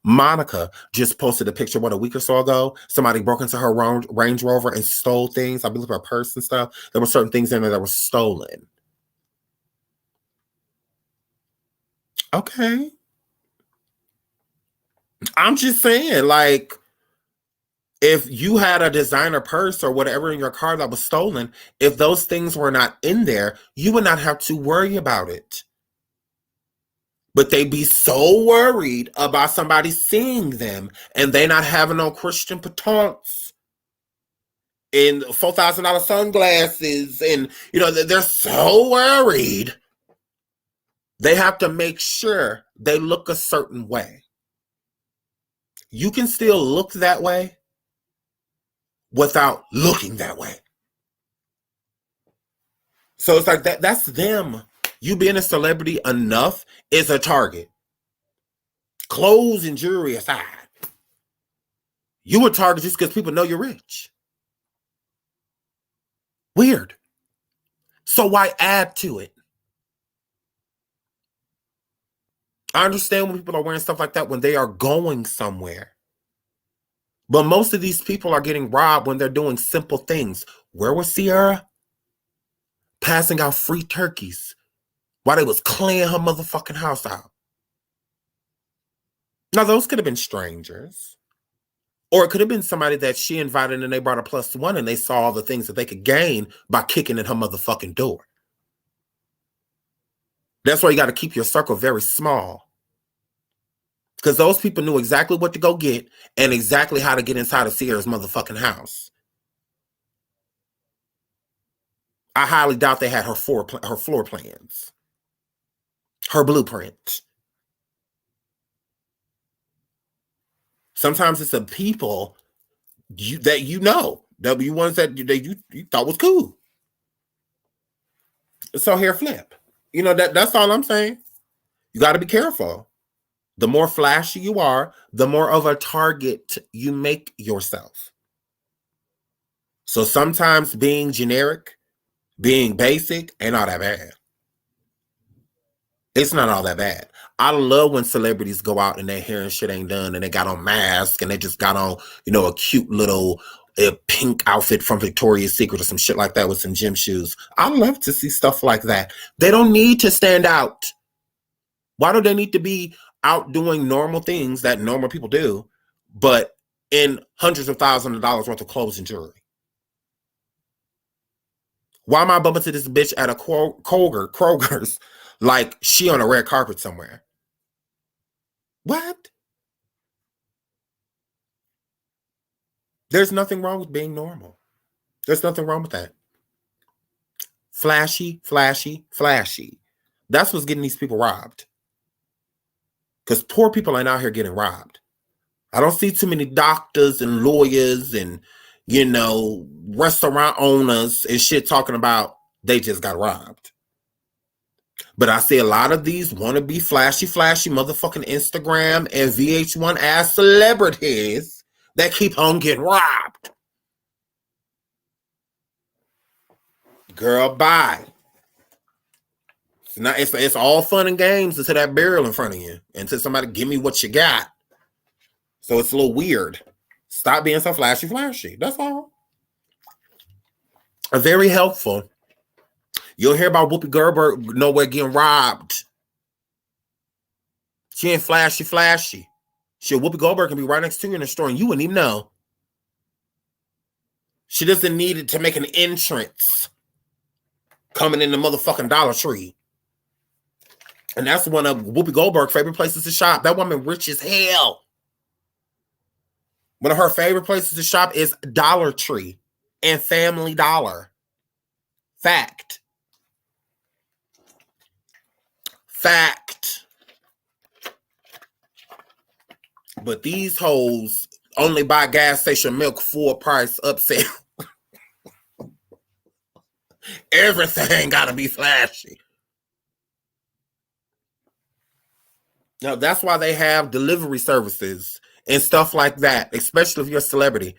Monica just posted a picture, a week or so ago. Somebody broke into her Range Rover and stole things. I believe her purse and stuff. There were certain things in there that were stolen. Okay. I'm just saying, like, if you had a designer purse or whatever in your car that was stolen, if those things were not in there, you would not have to worry about it. But they be so worried about somebody seeing them and they not having no Christian patents and $4,000 sunglasses. And, they're so worried. They have to make sure they look a certain way. You can still look that way without looking that way. So it's like that's them. You being a celebrity enough is a target. Clothes and jewelry aside. You a target just because people know you're rich. Weird. So why add to it? I understand when people are wearing stuff like that when they are going somewhere. But most of these people are getting robbed when they're doing simple things. Where was Sierra? Passing out free turkeys while they was cleaning her motherfucking house out. Now, those could have been strangers. Or it could have been somebody that she invited and they brought a +1 and they saw all the things that they could gain by kicking in her motherfucking door. That's why you got to keep your circle very small. Because those people knew exactly what to go get and exactly how to get inside of Sierra's motherfucking house. I highly doubt they had her floor plans, her blueprint. Sometimes it's the people that the ones that you thought was cool. So here, Flip. That's all I'm saying. You got to be careful. The more flashy you are, the more of a target you make yourself. So sometimes being generic, being basic, ain't all that bad. It's not all that bad. I love when celebrities go out and their hair and shit ain't done and they got on masks and they just got on, a cute little pink outfit from Victoria's Secret or some shit like that with some gym shoes. I love to see stuff like that. They don't need to stand out. Why do they need to be out doing normal things that normal people do, but in hundreds of thousands of dollars worth of clothes and jewelry? Why am I bumping to this bitch at a Kroger's like she on a red carpet somewhere? What? There's nothing wrong with being normal. There's nothing wrong with that. Flashy, flashy, flashy. That's what's getting these people robbed. Because poor people ain't out here getting robbed. I don't see too many doctors and lawyers and, restaurant owners and shit talking about they just got robbed. But I see a lot of these wannabe flashy motherfucking Instagram and VH1 ass celebrities that keep on getting robbed. Girl, bye. It's all fun and games until that barrel in front of you. Until somebody give me what you got. So it's a little weird. Stop being so flashy. That's all. Very helpful. You'll hear about Whoopi Goldberg nowhere getting robbed. She ain't flashy. Shit, Whoopi Goldberg can be right next to you in the store and you wouldn't even know. She doesn't need it to make an entrance coming in the motherfucking Dollar Tree. And that's one of Whoopi Goldberg's favorite places to shop. That woman rich as hell. One of her favorite places to shop is Dollar Tree and Family Dollar. Fact. But these hoes only buy gas station milk full price upsell. Everything gotta be flashy. Now that's why they have delivery services and stuff like that, especially if you're a celebrity.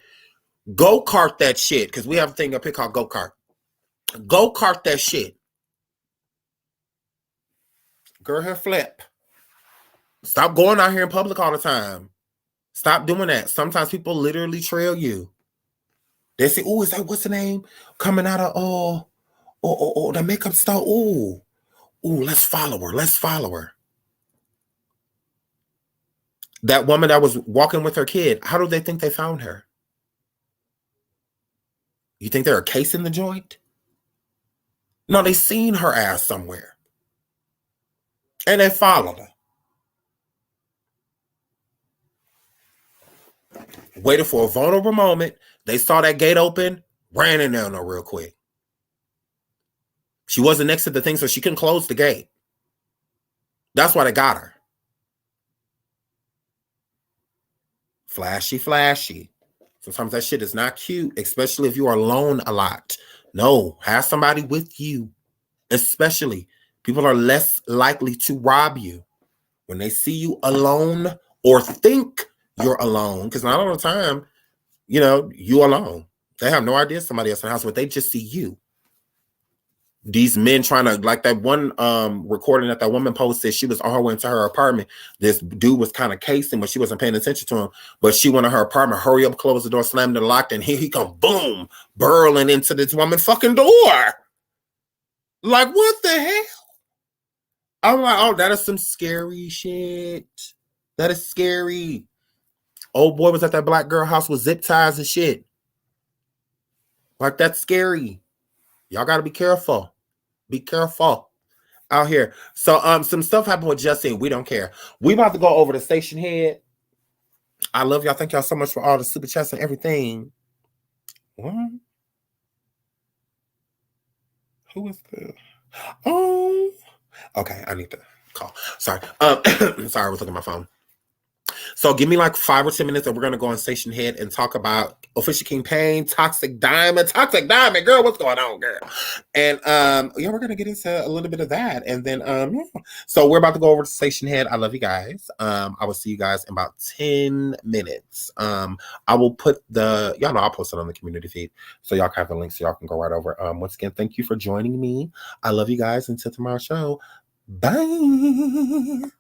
Go-kart that shit, because we have a thing up here called go-kart. Go-kart that shit. Girl, her flip. Stop going out here in public all the time. Stop doing that. Sometimes people literally trail you. They say, "Oh, is that what's the name coming out of the makeup store? Oh, let's follow her. That woman that was walking with her kid. How do they think they found her? You think they're a case in the joint? No, they seen her ass somewhere, and they followed her. Waited for a vulnerable moment. They saw that gate open, ran in there real quick. She wasn't next to the thing, so she couldn't close the gate. That's why they got her. Flashy. Sometimes that shit is not cute, especially if you are alone a lot. No, have somebody with you. Especially, people are less likely to rob you when they see you alone or think you're alone. Because not all the time, you alone. They have no idea somebody else in the house, but they just see you. These men trying to, like that one recording that woman posted, she was on her way into her apartment. This dude was kind of casing, but she wasn't paying attention to him. But she went to her apartment, hurry up, close the door, slammed it locked, and here he come, boom, burling into this woman's fucking door. Like, what the hell? I'm like, oh, that is some scary shit. That is scary. Old boy was at that black girl house with zip ties and shit. Like, that's scary. Y'all got to be careful. Be careful out here. So some stuff happened with Justin. We don't care. We about to go over to Station Head. I love y'all. Thank y'all so much for all the super chats and everything. What? Who is this? Oh. Okay, I need to call. Sorry. Sorry, I was looking at my phone. So give me like 5 or 10 minutes and we're going to go on Station Head and talk about Official King Pain, Toxic Diamond, girl, what's going on, girl? And we're going to get into a little bit of that. And then, so we're about to go over to Station Head. I love you guys. I will see you guys in about 10 minutes. I will put I'll post it on the community feed. So y'all can have the link so y'all can go right over. Once again, thank you for joining me. I love you guys. Until tomorrow's show. Bye.